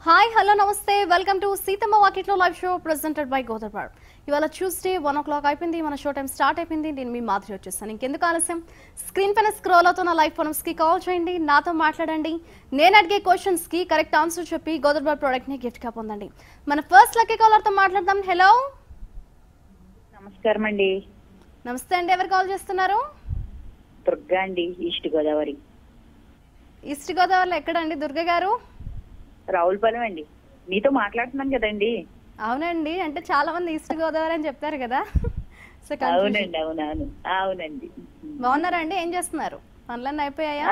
Hi hello నమస్తే welcome to Seethamma వాకిట్లో live show presented by గోదర్పాడ్. ఇవాళ ట్యూస్డే 1 o'clock అయిపోయింది. మన షో టైం స్టార్ట్ అయిపోయింది. నేను మీ మాధురి వచ్చేస్తాను. ఇంకెందుకు ఆలస్యం, స్క్రీన్ పైన స్క్రోల్ అవుతున్న లైవ్ ఫోన్స్కి కాల్ చేయండి, నాతో మాట్లాడండి. నేను అడిగే క్వశ్చన్స్కి కరెక్ట్ ఆన్సర్ చెప్పి గోదర్పాడ్ ప్రోడక్ట్ని గిఫ్ట్గా పొందండి. మన ఫస్ట్ లక్కీ కాలర్తో మాట్లాడదాం. హలో, నమస్కారం అండి. నమస్తే అండి. ఎవరు కాల్ చేస్తున్నారు? దుర్గా అండి, ఈస్ట్ గోదావరి. ఈస్ట్ గోదావరిలో ఎక్కడండి దుర్గ గారు? రావులపాలెం అండి. మీతో మాట్లాడుతున్నాను కదండి. అవునండి, అంటే చాలా మంది ఈస్ట్ గోదావరి అని చెప్తారు కదా. సో అవునండి, అవునవును, అవునండి. బాగున్నారా అండి? ఏం చేస్తున్నారు? పనులన్నీ అయిపోయాయా?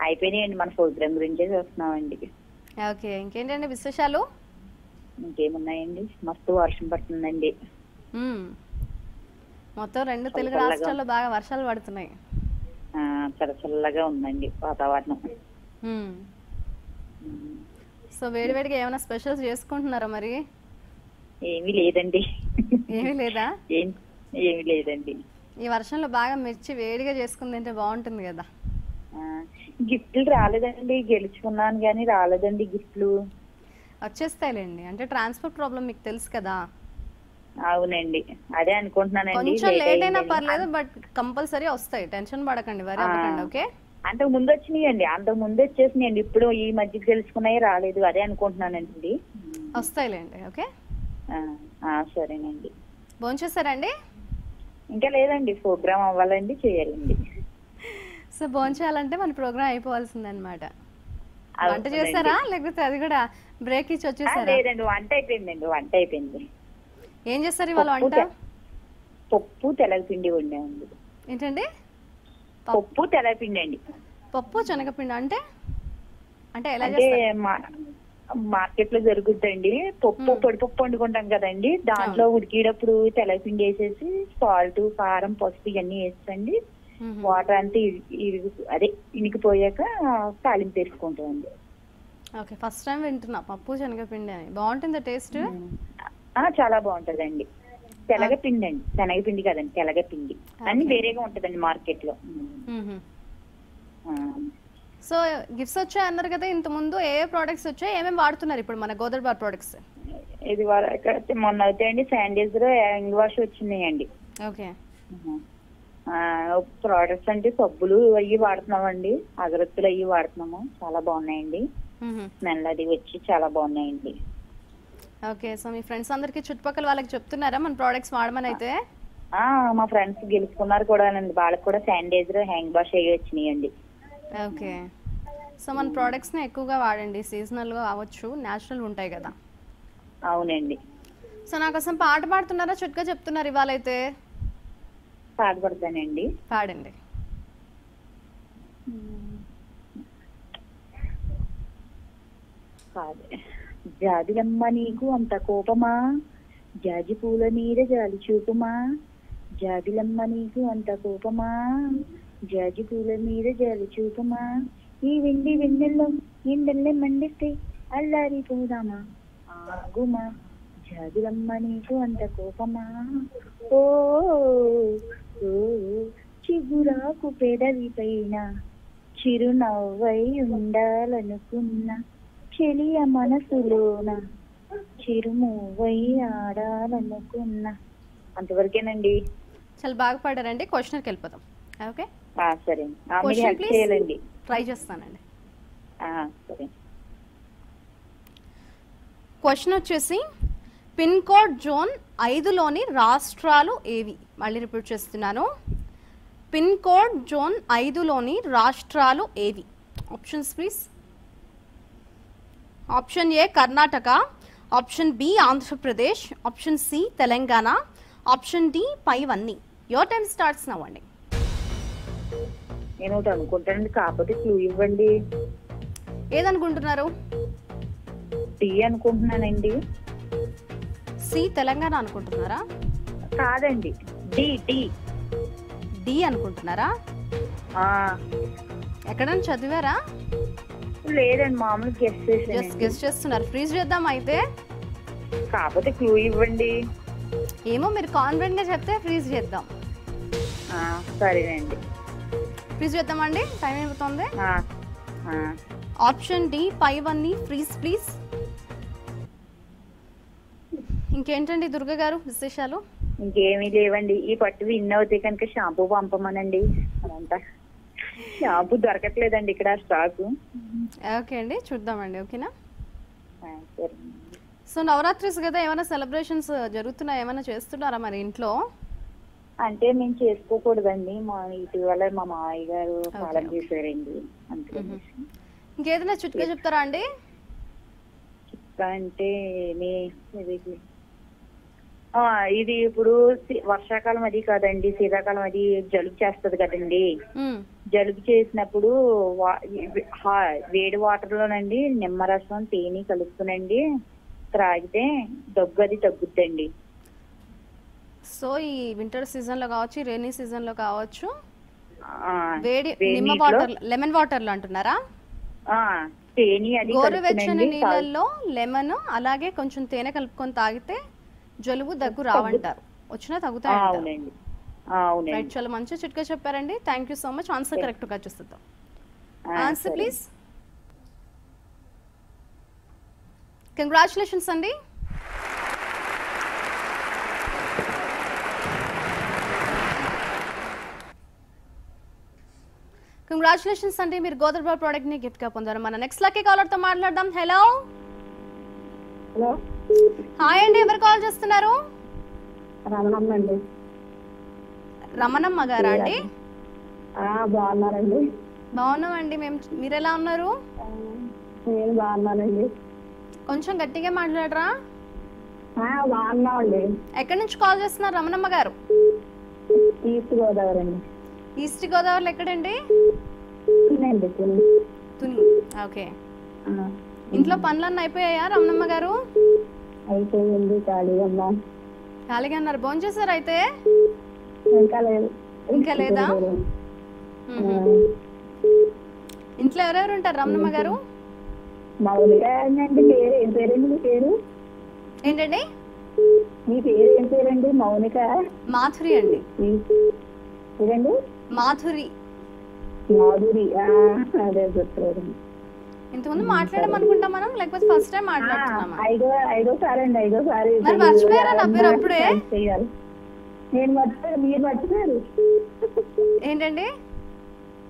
అయిపోయినాయండి. మన ప్రోగ్రామ్ గురించే చూస్తున్నామండి. ఓకే, ఇంకేంటండి విశేషాలు? ఇంకేమున్నాయండి, మస్తు వర్షం పడుతుందండి. మొత్తం రెండు తెలుగు రాష్ట్రాల్లో బాగా వర్షాలు పడుతున్నాయి. చల్లగా ఉందండి వాతావరణం. సో వేడివేడిగా ఏమైనా స్పెషల్స్ చేసుకుంటున్నారా మరి? ఏమీ లేదండి. ఏమీ లేదా? ఏమీ లేదండి. ఈ వర్షంలో బాగా మిర్చి వేడిగా చేసుకుని తింటే బాగుంటుంది కదా. గిఫ్ట్లు రాలేదండి, గెలుచుకున్నాను కానీ రాలేదండి గిఫ్ట్లు. వచ్చేస్తాయిలేండి, అంటే ట్రాన్స్పోర్ట్ ప్రాబ్లం మీకు తెలుసు కదా. అవునండి, అదే అనుకుంటున్నానండి. కొంచెం లేట్ అయినా పర్లేదు, బట్ కంపల్సరీ వస్తాయి. టెన్షన్ పడకండి, వరి అవ్వకండి. ఓకే, అంతకు ముందు వచ్చినాయండి, అంతకు ముందు వచ్చేసినాయండి. ఇప్పుడు ఈ మధ్య తెలుసుకున్నాయి రాలేదు, అదే అనుకుంటున్నానండి. వస్తాయిలేండి. ఓకే, సరేనండి. భోంచేస్తారండి? ఇంకా లేదండి, ప్రోగ్రామ్ అవ్వాలండి, చేయాలండి. సో భోంచేయాలంటే మన ప్రోగ్రామ్ అయిపోవాల్సిందనమాట. వంట చేస్తారా లేకపోతే అది కూడా బ్రేక్ ఇచ్చి వచ్చేసారా? లేదండి, వంట అయిపోయిందండి, వంట అయిపోయింది. ఏం చేస్తారు ఇవాళ వంట? పప్పు తెలగపిండి వండామండి. ఏంటండి? పప్పు తెలగపిండి అండి. పప్పు శనగపిండి అంటే అంటే ఎలా అంటే చేస్తారు? మార్కెట్ లో దొరుకుతుందండి. పప్పు పొడిపప్పు వండుకుంటాం కదండి, దాంట్లో ఉడికేటప్పుడు తెలగపిండి వేసేసి సాల్ట్, కారం, పసుపు ఇవన్నీ వేసండి, వాటర్ అంతా అదే ఇనికిపోయాక తాలింపు వేసుకుంటామండి. ఓకే, ఫస్ట్ టైం వింటున్నా పప్పు శనగపిండి అని. బాగుంటుందా టేస్ట్? చాలా బాగుంటదండి. తెలగపిండి అండి, శనగపిండి కదండి, తెలగపిండి అన్ని వేరేగా ఉంటదండి మార్కెట్ లో. సో గిఫ్ట్స్ వచ్చాయి అన్నారు కదా, ఇంత ముందు ఏ ప్రోడక్ట్స్ వచ్చాయి, ఏమేమి వాడుతున్నారు ఇప్పుడు మన గోదర్బార్ ప్రోడక్ట్స్? ఇది మొన్న అవుతాయండి శానిటైజర్, హ్యాండ్ వాష్ వచ్చినాయండి. ఓకే, ప్రోడక్ట్స్ అంటే సబ్బులు అవి వాడుతున్నామండి, అగరత్తులు అవి వాడుతున్నాము, చాలా బాగున్నాయండి. స్మెల్ అది వచ్చి చాలా బాగున్నాయండి. ఓకే, సో మీ ఫ్రెండ్స్ అందరికి చుట్టుపక్కల వాళ్ళకి చెప్తున్నారా మన ప్రోడక్ట్స్ వాడమని? అయితే మా ఫ్రెండ్స్ గెలుచుకున్నారు కూడా అండి, వాళ్ళకి కూడా శానిటైజర్, హ్యాండ్ వాష్ అవి వచ్చినాయండి. ఓకే, సో మన ప్రోడక్ట్స్ని ఎక్కువగా వాడండి. సీజనల్గా అవ్వచ్చు, న్యాచురల్ ఉంటాయి కదా. అవునండి. సో నా కోసం పాట పాడుతున్నారా, చుట్టుగా చెప్తున్నారు ఇవాళ? అయితే పాట పడతానండి. పాడండి. జాబిలమ్మ నీకు అంత కోపమా, జాజి పూల మీద జాలి చూపుమా, జాబిలమ్మ నీకు అంత కోపమా, జాజి పూల మీద జాలి చూపుమా, ఈ వెండి వెన్నెల్లో ఎండల్లే మండిస్తే అల్లారిపోదామా, ఆగుమా, జాబిలమ్మ నీకు అంత కోపమా, ఓ చిగురాకు పెదవి పైన చిరునవ్వై ఉండాలనుకున్నా, చెలియ మనసులోన చిరుమువ్వై ఆడాలనుకున్నా. అంతవరకేనండి. చాలా బాగా పాడారండి. క్వశ్చన్కి వెళ్ళిపోదాం. ఓకే, సరే, చేయాలండి, ట్రై చేస్తానండి. సరే. క్వశ్చన్ వచ్చేసి, పిన్ కోడ్ జోన్ 5లోని రాష్ట్రాలు ఏవి? మళ్ళీ రిపీట్ చేస్తున్నాను. పిన్ కోడ్ జోన్ 5లోని రాష్ట్రాలు ఏవి? Options please. Option A Karnataka, option B Andhra Pradesh, option C Telangana, option D పైవన్నీ. యువర్ టైం స్టార్ట్స్ నౌ అండి. నేను ఒకటి అనుకుంటానండి, కాకపోతే క్లూ ఇవ్వండి. ఏదనుకుంటున్నారు? టీ అనుకుంటున్నానండి. సి తెలంగాణ అనుకుంటున్నారా? కాదండి, డి డి డి అనుకుంటున్నారా? ఎక్కడైనా చదివారా? లేదండి, మామూలు గెస్ చేస్తున్నారు. ఫ్రీజ్ చేద్దాం అయితే. కాకపోతే క్లూ ఇవ్వండి. ఏమో మీరు కాన్ఫిడెంట్ గా చెప్తే ఫ్రీజ్ చేద్దాం. సరేనండి, ఫ్రీజ్ చేద్దామండి. టైం అయిపోతుంది. ఆప్షన్ డి పైవన్నీ ఫ్రీజ్ ప్లీజ్. ఇంకేంటండి దుర్గ గారు విశేషాలు? ఇంకేమీ లేవండి. ఈ పట్టు విన్ అవుతే కనుక షాంపూ పంపమనండి. అదంతా షాంపూ దొరకట్లేదండి ఇక్కడ స్టాక్. ఓకే అండి, చూద్దామండి. ఓకేనా? సరే. సో నవరాత్రిస్ కదా, ఏమైనా సెలబ్రేషన్స్ జరుగుతున్నాయి, ఏమైనా చేస్తున్నారా మరి ఇంట్లో? అంటే మేము చేసుకోకూడదండి, మా ఇటీవల మా మామయ్య గారు పాలన చేశారండి, అందుకని. ఇంకేదైనా చుట్టుగా చెప్తారా అండి? అంటే ఇది ఇప్పుడు వర్షాకాలం అది కాదండి, శీతాకాలం అది జలుబు చేస్తది కదండి. జలుబు చేసినప్పుడు వేడి వాటర్ లోనండి నిమ్మరసం తేనె కలుపుకునండి త్రాగితే దగ్గు అది తగ్గుద్దండి. సో ఈ వింటర్ సీజన్ లో కావచ్చు, రైనీ సీజన్ లో కావచ్చు, వేడి వేడి నిమ్మ వాటర్, లెమన్ వాటర్ లో అంటున్నారా? తేనె అది గోరువెచ్చని నీళ్ళల్లో లెమన్ అలాగే కొంచెం తేనె కలుపుకొని తాగితే జలుబు దగ్గు రావంటారు, వచ్చినా తగ్గుతాయి. అవునండి, అవునండి. రైట్, చాలా మంచి చిట్కా చెప్పారండి. Thank you so much. Answer correct గా చూస్తాం. Answer please. కంగ్రాచులేషన్స్ అండి. కంగ్రాచులేషన్స్ అండి, మీరు గోదర్బార్ ప్రోడక్ట్ ని గిఫ్ట్ గా పొందారు. మన నెక్స్ట్ లక్కీ కాలర్ తో మాట్లాడదాం. హలో హలో, హాయ్ అండి, ఎవరు కాల్ చేస్తున్నారు? రమణమ్మ అండి. రమణమ్మ గారా అండి? బాగున్నారండి? బాగున్నామండి మేము, మీరు ఎలా ఉన్నారు? నేను బాగున్నానండి. కొంచెం గట్టిగా మాట్లాడరా? బాగున్నామండి. ఎక్కడి నుంచి కాల్ చేస్తున్నారు రమణమ్మ గారు? ఈస్ట్ గోదావరి అండి. ఈస్ట్ గోదావరిలో ఎక్కడండి? తుని. ఓకే. ఇంట్లో పనులన్నీ అయిపోయాయా రమణమ్మ గారు? అయిపోయింది, ఖాళీగా ఉన్నాం. ఖాళీగా ఉన్నారు. భోజనం చేశారు అయితే? ఇంకా లేదు. ఇంకా లేదా? ఇంట్లో ఎవరెవరు ఉంటారు రమణమ్మ గారు? మామూలుగా అండి. పేరు ఏం పేరండి మీ పేరు? ఏంటండి మీ పేరు ఏం పేరండి? మౌనిక? మాధురి అండి. ఏదండి? మాధురి. మాధురి, అదే గుర్తులేదండి. ఇంతకుముందు మాట్లాడమనుకుంటాం మనం, లేకపోతే ఫస్ట్ టైం మాట్లాడుతున్నామా? ఐదోసారి అండి, ఐదోసారి. మరి మర్చిపోయారా నా పేరు అప్పుడే? నేను మర్చిపోయాను, మీరు మర్చిపోయారు. ఏంటండి?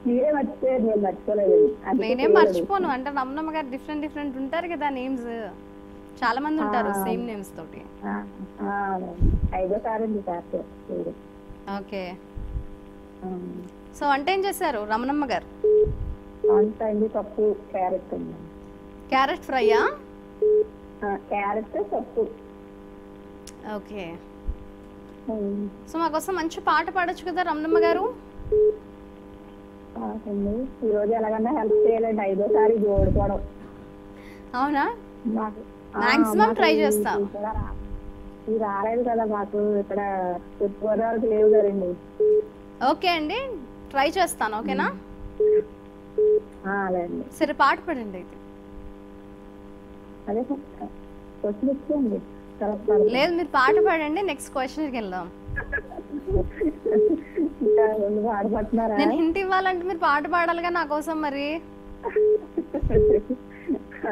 మీరే మర్చిపోయారు, నేను మర్చిపోలేదు. నేనేం మర్చిపోను. అంటే రమణమ్మ గారు డిఫరెంట్ డిఫరెంట్ ఉంటారు కదా నేమ్స్, చాలా మంది ఉంటారు సేమ్ నేమ్స్ తోటి. ఐదోసారి అండి సార్. ఓకే. సో వంట ఏం చేశారు రమణమ్మ గారు? వంట అండి పప్పు, క్యారెట్ అండి. క్యారెట్ ఫ్రైయా? క్యారెట్ పప్పు. ఓకే. సో మాకోసం మంచి పాట పాడొచ్చు కదా రమణమ్మ గారు? ఈ రోజు ఎలాగన్నా హెల్ప్ చేయాలండి, ఐదోసారి ఓడిపోవడం. అవునా? మాక్సిమం ట్రై చేస్తాం. ఇది రాలేదు కదా మాకు, ఇక్కడ తూర్పుగోదావరికి లేవు కదండి. ఓకే అండి, ట్రై చేస్తాను. ఓకేనా? సరే, పాట పాడండి అయితే. అదే క్వశ్చన్ ఇచ్చేయండి. లేదు, మీరు పాట పాడండి, నెక్స్ట్ క్వశ్చన్కి వెళ్దాం. నేను హింట్ ఇవ్వాలంటే మీరు పాట పాడాలిగా నా కోసం మరి.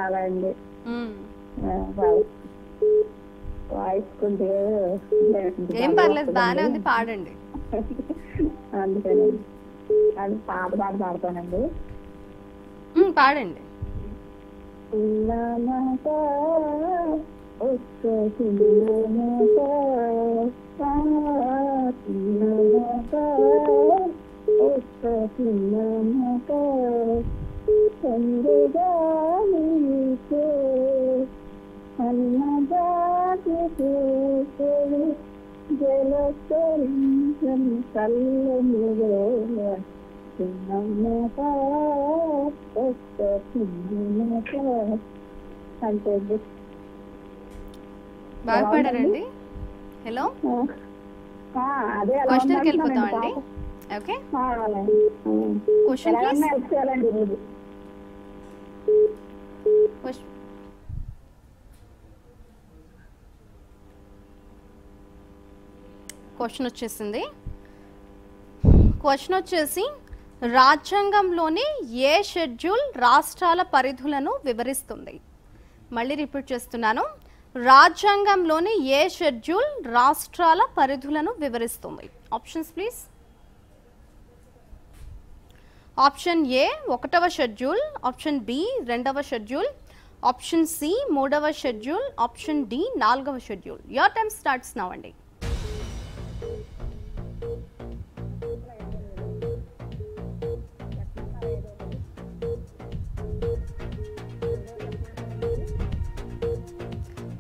అలా అండి, వాయిస్ కొంచెం ఏం పర్లేదు, బాగానే ఉంది, పాడండి. అందుకేనండి, అది పాట పాడతానండి. పాడండి. బాగా పాడారండి. హలో, అదే క్వశ్చన్కి వెళ్ళిపోతామండి. ఓకే, క్వశ్చన్ క్వశ్చన్ వచ్చేసింది. క్వశ్చన్ వచ్చేసి రాజ్యాంగంలోని ఏ షెడ్యూల్ రాష్ట్రాల పరిధులను వివరిస్తుంది? మళ్ళీ రిపీట్ చేస్తున్నాను. రాజ్యాంగంలోని ఏ షెడ్యూల్ రాష్ట్రాల పరిధులను వివరిస్తుంది? Options please. ఆప్షన్ ఏ 1వ షెడ్యూల్, ఆప్షన్ బి 2వ షెడ్యూల్, ఆప్షన్ సి 3వ షెడ్యూల్, ఆప్షన్ డి 4వ schedule. Your time starts now అండి.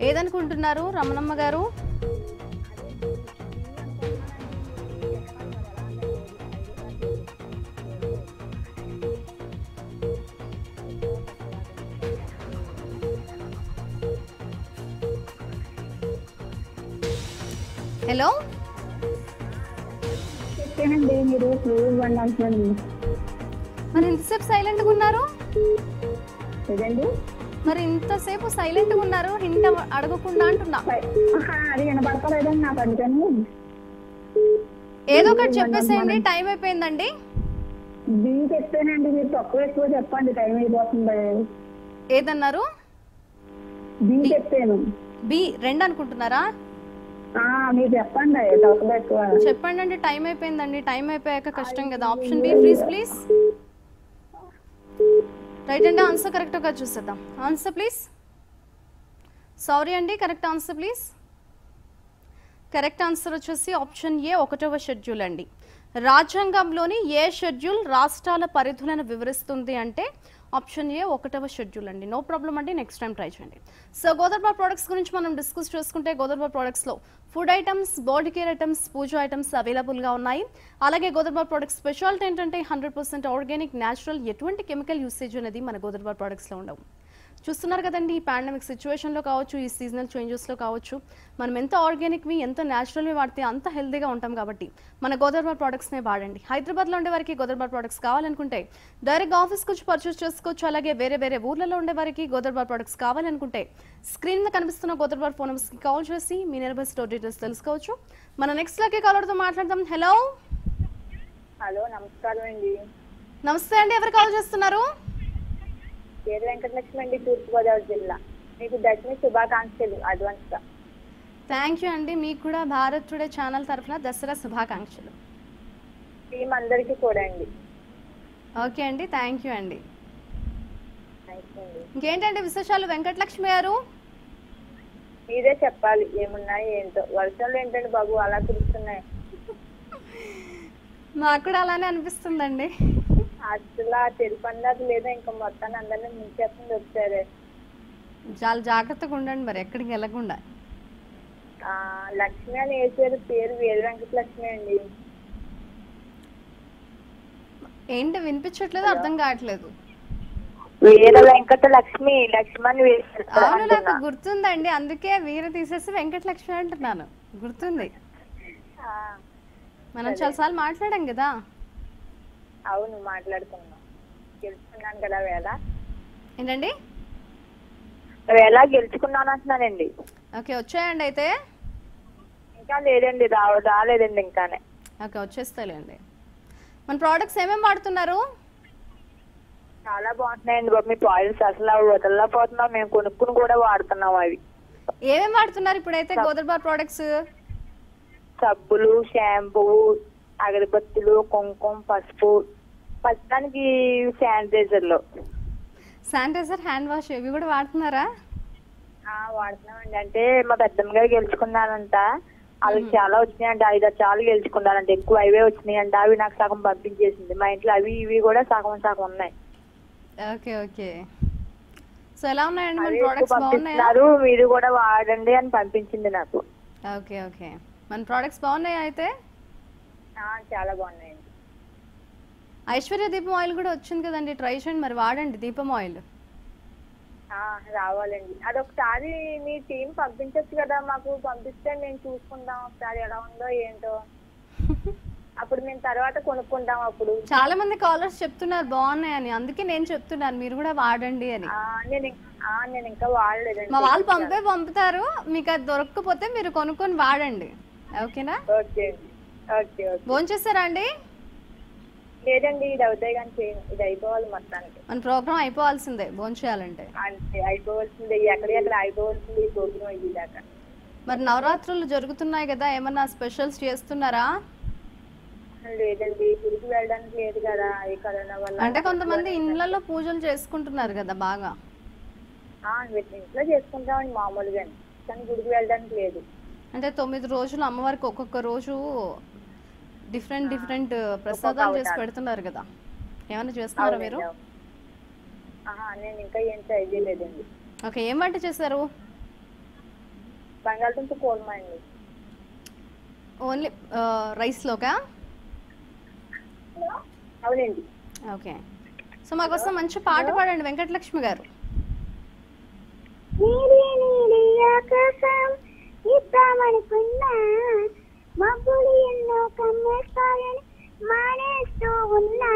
ఏదనుకుంటున్నారు రమణమ్మ గారు? హలో, చెప్పానండి మీరు ప్లీజ్ ఇవ్వండి అంటున్నాను. మరి ఇంతసేపు సైలెంట్గా ఉన్నారు? ఏదండి మరి ఇంతసేపు సైలెంట్గా ఉన్నారు, హింట్ అడగకుండా అంటున్నా. అది వినపడతలేదండి నాకు, అందుకని ఏదో ఒకటి చెప్పేసేయండి, టైం అయిపోయిందండి. బి చెప్పానండి, మీరు తక్కువ ఎక్కువ చెప్పండి, టైం అయిపోతుంది. ఏదన్నారు? బి చెప్పాను. బి 2 అనుకుంటున్నారా? మీరు చెప్పండి తక్కువ ఎక్కువ చెప్పండి అండి, టైం అయిపోయిందండి. టైం అయిపోయాక కష్టం కదా. Option B please please. Right అండి, ఆన్సర్ కరెక్ట్గా చూసేద్దాం. Answer please. సారీ అండి, correct answer please. Correct answer వచ్చేసి ఆప్షన్ ఏ 1వ షెడ్యూల్ అండి. రాజ్యాంగంలోని ఏ షెడ్యూల్ రాష్ట్రాల పరిధులను వివరిస్తుంది అంటే ఆప్షన్ ఏ 1వ షెడ్యూల్ అండి. నో ప్రాబ్లం అండి, నెక్స్ట్ టైం ట్రై చేయండి. సో గోదర్బార్ ప్రొడక్ట్స్ గురించి మనం డిస్కస్ చేసుకుంటే, గోదర్బార్ ప్రొడక్ట్స్లో food items, body care items, puja items అవైలబుల్గా ఉన్నాయి. అలాగే గోదర్బార్ ప్రొడక్ట్స్ స్పెషాలిటీ ఏంటంటే 100% ఆర్గానిక్, న్యాచురల్, ఎటువంటి కెమికల్ యూసేజ్ అనేది మన గోదర్బార్ ప్రొడక్ట్స్లో ఉండవు. చూస్తున్నారు కదండి, ఈ పాండమిక్ సిచ్యువేషన్లో కావచ్చు, ఈ సీజనల్ చేంజెస్లో కావచ్చు, మనం ఎంత ఆర్గానిక్వి, ఎంత న్యాచురల్వి వాడితే అంత హెల్తీగా ఉంటాం. కాబట్టి మన గోదర్బార్ ప్రొడక్ట్స్నే వాడండి. హైదరాబాద్లో ఉండే వారికి గోదర్బార్ ప్రొడక్ట్స్ కావాలనుకుంటే డైరెక్ట్ ఆఫీస్కి వచ్చి పర్చేస్ చేసుకోవచ్చు. అలాగే వేరే వేరే ఊర్లలో ఉండే వారికి గోదర్బార్ ప్రొడక్ట్స్ కావాలనుకుంటే స్క్రీన్ మీద కనిపిస్తున్న గోదర్బార్ ఫోన్ నెంబర్స్కి కాల్ చేసి మీ నియర్ స్టోర్ డీటెయిల్స్ తెలుసుకోవచ్చు. మన నెక్స్ట్ లక్కీ కాలర్తో మాట్లాడదాం. హలో, హలో నమస్కారం అండి. నమస్తే అండి, ఎవరు కాల్ చేస్తున్నారు? పేరు వెంకటలక్ష్మి అండి, తూర్పుగోదావరి జిల్లా. మీకు దశమి శుభాకాంక్షలు అడ్వాన్స్ గా. థ్యాంక్ యూ అండి, మీకు కూడా భారత్ టుడే ఛానల్ తరఫున దసరా శుభాకాంక్షలు. టీం అందరికీ కూడా అండి. ఓకే అండి, థ్యాంక్ యూ అండి. ఇంకేంటండి విశేషాలు వెంకటలక్ష్మి గారు? మీరే చెప్పాలి, ఏమున్నాయి ఏంటో. వర్షాలు ఏంటండి బాబు అలా కురుస్తున్నాయి. మాకు కూడా అలానే అనిపిస్తుందండి. అసలు తెలుపందాది లేదా, ఇంకా మొత్తాన్ని అందరినీ ముంచేస్తుంది వచ్చారే. చాలా జాగ్రత్తగా ఉండండి మరి, ఎక్కడికి వెళ్ళకుండా. లక్ష్మి అని వేసారు, పేరు వీర వెంకటలక్ష్మి అండి. ఏంటి వినిపించట్లేదు, అర్థం కావట్లేదు. వీర వెంకటలక్ష్మి, లక్ష్మణ్ వేసారు. అవును, నాకు గుర్తుందండి, అందుకే వీర తీసేసి వెంకటలక్ష్మి అంటున్నాను. గుర్తుంది, మనం చాలాసార్లు మాట్లాడాం కదా. అవును మాట్లాడుకున్నాం, గెలుచుకున్నాను కదా వేళ. ఏంటండి? వేళ గెలుచుకున్నాను అంటున్నానండి. ఓకే, వచ్చాయండి అయితే? ఇంకా లేదండి, రాలేదండి ఇంకానే. ఓకే, వచ్చేస్తాయండి. మన ప్రోడక్ట్స్ ఏమేమి వాడుతున్నారు? చాలా బాగుంటున్నాయండి బాబు, మీ పాయిల్స్ అసలు వదల్లా పోతున్నాం, మేము కొనుక్కుని కూడా వాడుతున్నాం. అవి ఏమేమి వాడుతున్నారు ఇప్పుడైతే గోదర్బార్ ప్రోడక్ట్స్? సబ్బులు, షాంపూ, అగరబత్తులు, కుంకుమ, పసుపు, ప్రస్తుతానికి శానిటైజర్లు, శానిటైజర్, హ్యాండ్ వాష్ ఇవి కూడా వాడుతున్నారా? వాడుతున్నామండి. అంటే మా పెద్దమ్మ గారు గెలుచుకున్నానంట, వాళ్ళకి చాలా వచ్చినాయంట, 5-6 చాలు గెలుచుకున్నారంట, ఎక్కువ అవే వచ్చినాయంట. అవి నాకు సగం పంపించేసింది. మా ఇంట్లో అవి ఇవి కూడా సగం సగం ఉన్నాయి. ఓకే ఓకే, సో ఎలా ఉన్నాయండి మన ప్రోడక్ట్స్? బాగున్నాయా? మీరు కూడా వాడండి అని పంపించింది నాకు. ఓకే ఓకే, మన ప్రోడక్ట్స్ బాగున్నాయా అయితే? చాలా బాగున్నాయండి. ఐశ్వర్య దీపం ఆయిల్ కూడా వచ్చింది కదండి, ట్రై చేయండి మరి, వాడండి దీపం ఆయిల్. రావాలండి, అదొకసారి మీ టీం పంపించచ్చు కదా మాకు, పంపిస్తే మేము చూసుకుంటాం ఒకసారి ఎలా ఉందో ఏంటో. అప్పుడు మేము తర్వాత కొనుక్కుంటాం. అప్పుడు చాలా మంది కాలర్స్ చెప్తున్నారు బాగున్నాయని, అందుకే నేను చెప్తున్నాను మీరు కూడా వాడండి అని. నేను ఇంకా వాడలేదండి. మా వాళ్ళు పంపుతారు, మీకు అది దొరకకపోతే మీరు కొనుక్కొని వాడండి. ఓకేనా? Okay okay. భోంచేస్తారా అండి? లేదండి, ఇది అవుతాయి కానీ చేయను. ఇది అయిపోవాలి మొత్తానికి. మన ప్రోగ్రామ్ అయిపోవాల్సిందే భోంచేయాలంటే. అంతే, అయిపోవాల్సిందే. ఎక్కడ అయిపోవాల్సింది ఈ ప్రోగ్రామ్ ఇది దాకా. మరి నవరాత్రులు జరుగుతున్నాయి కదా, ఏమన్నా స్పెషల్స్ చేస్తున్నారా? లేదండి, గుడికి వెళ్ళడానికి లేదు కదా ఈ కరోనా వల్ల. అంటే కొంతమంది ఇళ్ళల్లో పూజలు చేసుకుంటున్నారు కదా బాగా. ఇంట్లో చేసుకుంటామండి మామూలుగా, కానీ గుడికి వెళ్ళడానికి లేదు. అంటే 9 రోజులు అమ్మవారికి ఒక్కొక్క రోజు డిఫరెంట్ ప్రసాదాలు చేసి పెడుతున్నారు కదా, ఏమైనా చేస్తున్నారా మీరు? నేను ఇంకా ఏం ట్రై చేయలేదండి. ఓకే, ఏం వంట చేశారు? బంగాళదుంప కూర్మా అండి. ఓన్లీ రైస్లోకా? అవునండి. ఓకే, సో మాకోసం మంచి పాట పాడండి వెంకటలక్ష్మి గారు. ఇద్దామనుకున్నా మబ్బులు ఎన్నో కమ్మేస్తాయని మానేస్తూ ఉన్నా.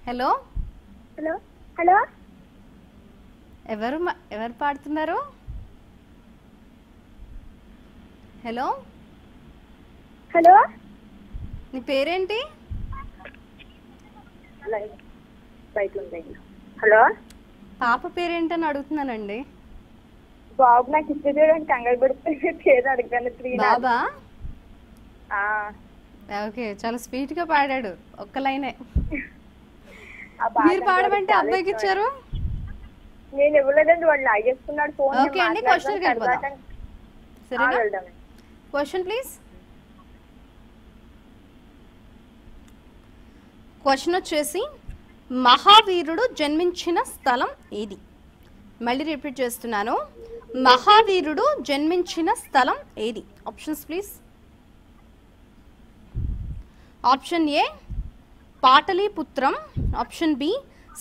హలో హలో హలో, ఎవరు పాడుతున్నారు? హలో హలో, నీ పేరేంటి? బయట ఉందండి. హలో, పాప పేరేంటని అడుగుతున్నానండి. బాబు నాకు ఇచ్చేదేంటి కంగారు పడిపోయి పేరు అడగాను. బాబా? ఓకే, చాలా స్వీట్ గా పాడాడు, ఒక్క లైనే. మీరు పాడమంటే అబ్బాయికి ఇచ్చారు? నేను ఇవ్వలేదండి, వాళ్ళు లాగేసుకున్నాడు ఫోన్. ఓకే అండి, క్వశ్చన్ వెళ్ళిపోదాం. సరేనా? Question please. క్వశ్చన్ వచ్చేసి, మహావీరుడు జన్మించిన స్థలం ఏది? మళ్ళీ రిపీట్ చేస్తున్నాను, మహావీరుడు జన్మించిన స్థలం ఏది? Options please. ఆప్షన్ ఏ పాటలీపుత్రం, option B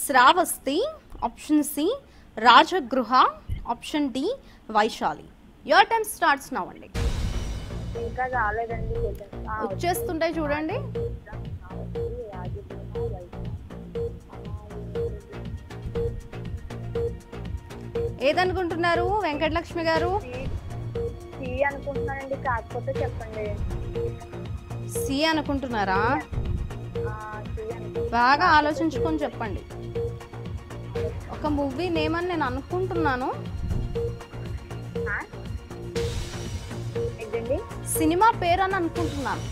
Shravasti, option C Rajagriha, option D Vaishali. Your time starts now అండి. ఇంకా రాలేదండి, వచ్చేస్తుంటాయి చూడండి. ఏదనుకుంటున్నారు వెంకటలక్ష్మి గారు? సి అనుకుంటున్నానండి, కాకపోతే చెప్పండి. సి అనుకుంటున్నారా? బాగా ఆలోచించుకొని చెప్పండి. ఒక మూవీ నేమ్ అని నేను అనుకుంటున్నాను. సినిమా పేరు అని అనుకుంటున్నాను.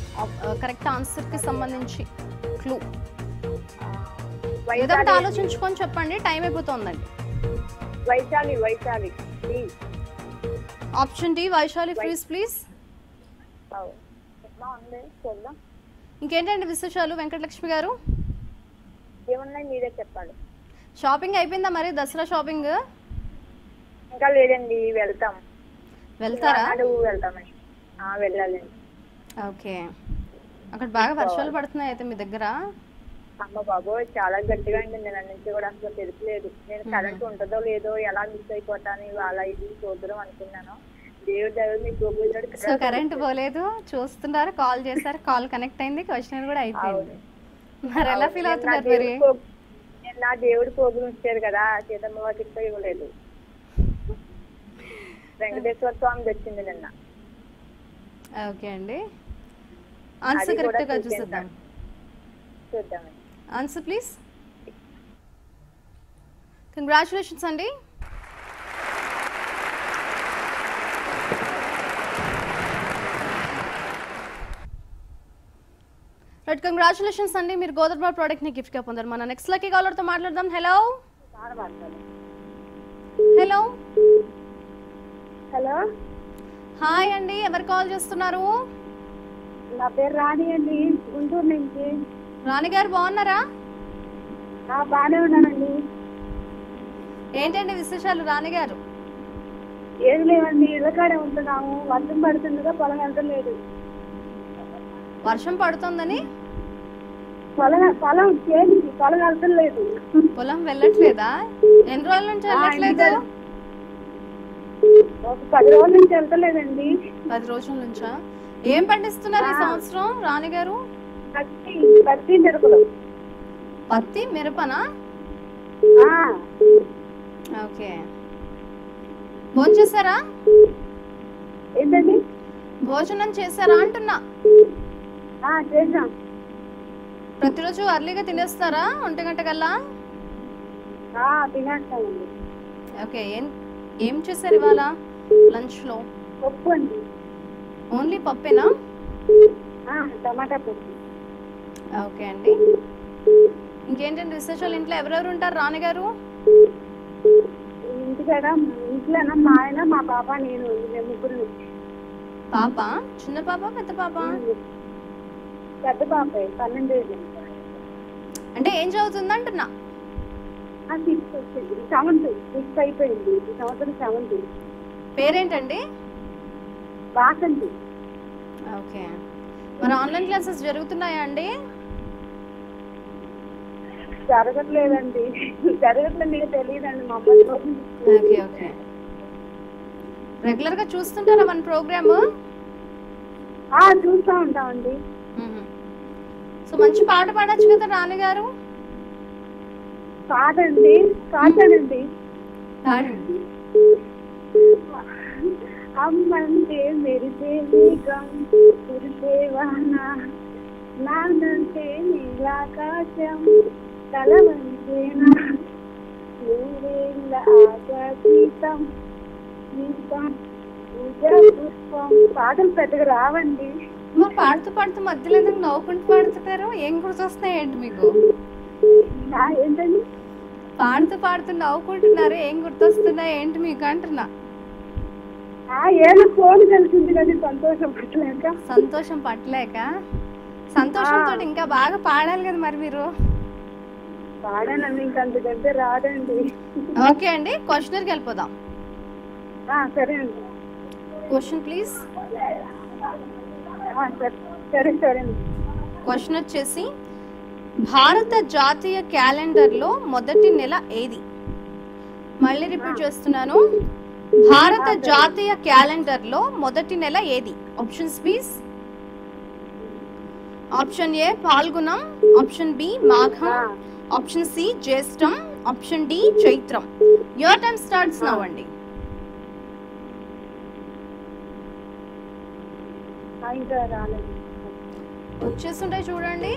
కరెక్ట్ ఆన్సర్ కి సంబంధించి క్లూ ఏదో ఒకటి ఆలోచించుకొని చెప్పండి, టైం అయిపోతుందండి. Vaishali. Vaishali. Option D Vaishali. Freeze please. ఇంకేంటండి విశేషాలు వెంకటలక్ష్మి గారు? ఏమున్నాయి మీరే చెప్పాలి. షాపింగ్ అయిపోయిందా మరి? దసరా షాపింగ్ ఇంకా లేదండి, వెళ్తాం. వెళ్తారా? వెళ్తామండి, వెళ్ళాలండి. ఓకే, అక్కడ బాగా వర్షాలు పడుతున్నాయి అయితే మీ దగ్గర? అమ్మ బాబోయ్, చాలా గట్టిగా అండి. నిన్న నుంచి కూడా అసలు తెలియలేదు. నేను కరెంట్ ఉంటుందో లేదో, ఎలా మిస్ అయిపోతాను ఇవాళ ఇది చూద్దాం అనుకున్నాను. సో కరెంట్ పోలేదు, చూస్తున్నారు, కాల్ చేశారు, కాల్ కనెక్ట్ అయింది, క్వశ్చన్ కూడా అయిపోయింది. మరి ఎలా ఫీల్ అవుతున్నారు మరి? నా దేవుడు ప్రోగ్రామ్ ఇచ్చారు కదా, సీతమ్మ వాకిట్లో ఇవ్వలేదు. వెంకటేశ్వర స్వామి వచ్చింది నిన్న. ఓకే అండి, ఆన్సర్ కరెక్ట్ గా చూద్దాం. Answer please. కంగ్రాచులేషన్స్ అండి. రైట్, కంగ్రాచులేషన్స్ అండి, మీరు గోదర్బార్ ప్రోడక్ట్ ని గిఫ్ట్ గా పొందారు. మన నెక్స్ట్ లక్కీ కాలర్ తో మాట్లాడదాం. హలో హలో హలో, హాయ్ అండి, ఎవరు కాల్ చేస్తున్నారు? నా పేరు రాణి అండి, గుంటూరు నుంచి. రాణి గారు బాగున్నారా? బాగానే ఉన్నానండి. ఏంటండి విశేషాలు రాణి గారు? ఏం లేవండి, ఇళ్ళకాడే ఉంటున్నాము. వర్షం పడుతుండగా పొలం వెళ్తలేదు. వర్షం పడుతుందని పొలం వెళ్తలేదు. పొలం వెళ్ళట్లేదా? ఎన్ని రోజుల నుంచి వెళ్ళట్లేదు? ఒక 10 రోజుల నుంచి వెళ్తలేదండి. 10 రోజుల నుంచా? ఏం పండిస్తున్నారు ఈ సంవత్సరం రాణి గారు? పత్తి మిరపలు. పత్తి మిరపనా? ఓకే, భోజనం చేశారా? ఏంటండి? భోజనం చేశారా అంటున్నా. చేసాం. ప్రతిరోజు అర్లీగా తినేస్తారా 1 గంట కల్లా? తినేస్తామండి. ఓకే, ఏం చేశారు ఇవాళ లంచ్లో? పప్పు అండి. ఓన్లీ పప్పేనా? టమాటా పప్పు. ఓకే అండి. ఇంకేంటండి విశేషాలు? ఇంట్లో ఎవరెవరు ఉంటారు రాణి గారు? ఇంటికాడ ఇంట్లోనా మా ఆయన, మా పాప, నేను, మేము ముగ్గురు. పాప చిన్న పాప పెద్ద పాప? పెద్ద పాప 12 ఏళ్ళు. అంటే ఏం చదువుతుంది అంటున్నా? 6 వచ్చింది. 7th 6 అయిపోయింది. ఈ సంవత్సరం 7th. పేరేంటండి? వాసంతి. ఓకే, మరి ఆన్లైన్ క్లాసెస్ జరుగుతున్నాయా అండి? జరగట్లేదండి. జరగట్లేదు, మీకు తెలియదండి మా అమ్మాయి. ఓకే ఓకే, రెగ్యులర్ గా చూస్తుంటారా మన ప్రోగ్రామ్? చూస్తూ ఉంటామండి. సో మంచి పాట పాడొచ్చు కదా రాణి గారు? పాడండి. పాడతానండి. అమ్మంటే మెరిసే మేఘం కురిసేవానా, నానంటే నీలాకాశం తలవంచేనా, నూరేళ్ళ ఆకాశీతం పుష్పం. పాటలు పెద్దగా రావండి. మరి పాడుతూ పాడుతూ మధ్యలో ఎందుకు నవ్వుకుంటూ పాడుతున్నారు? ఏం గుర్తొస్తున్నాయి ఏంటి మీకు? ఏంటండి? పాడుతూ పాడుతూ నవ్వుకుంటున్నారు, ఏం గుర్తొస్తున్నాయి ఏంటి మీకు అంటున్నా? ఏదో ఫోన్ కలిసింది కానీ సంతోషం పట్టలేక. సంతోషం పట్టలేక? సంతోషంతో ఇంకా బాగా పాడాలి కదా మరి మీరు. పాడానండి, ఇంకంతకంటే రాదండి. ఓకే అండి, క్వశ్చనర్కి వెళ్ళిపోదాం. సరే అండి. Question please. సరే సరే. క్వశ్చన్ వచ్చేసి, భారత జాతీయ క్యాలెండర్లో మొదటి నెల ఏది? మళ్ళీ రిపీట్ చేస్తున్నాను, భారత జాతీయ క్యాలెండర్లో మొదటి నెల ఏది? Options please. ఆప్షన్ ఏ ఫాల్గుణం, ఆప్షన్ బి మాఘం, ఆప్షన్ సి జ్యేష్టం, ఆప్షన్ డి చైత్రం. యువర్ టైం స్టార్ట్స్ నౌ అండి. ఇంకా రాలేదు. వచ్చేస్తుంటాయి చూడండి.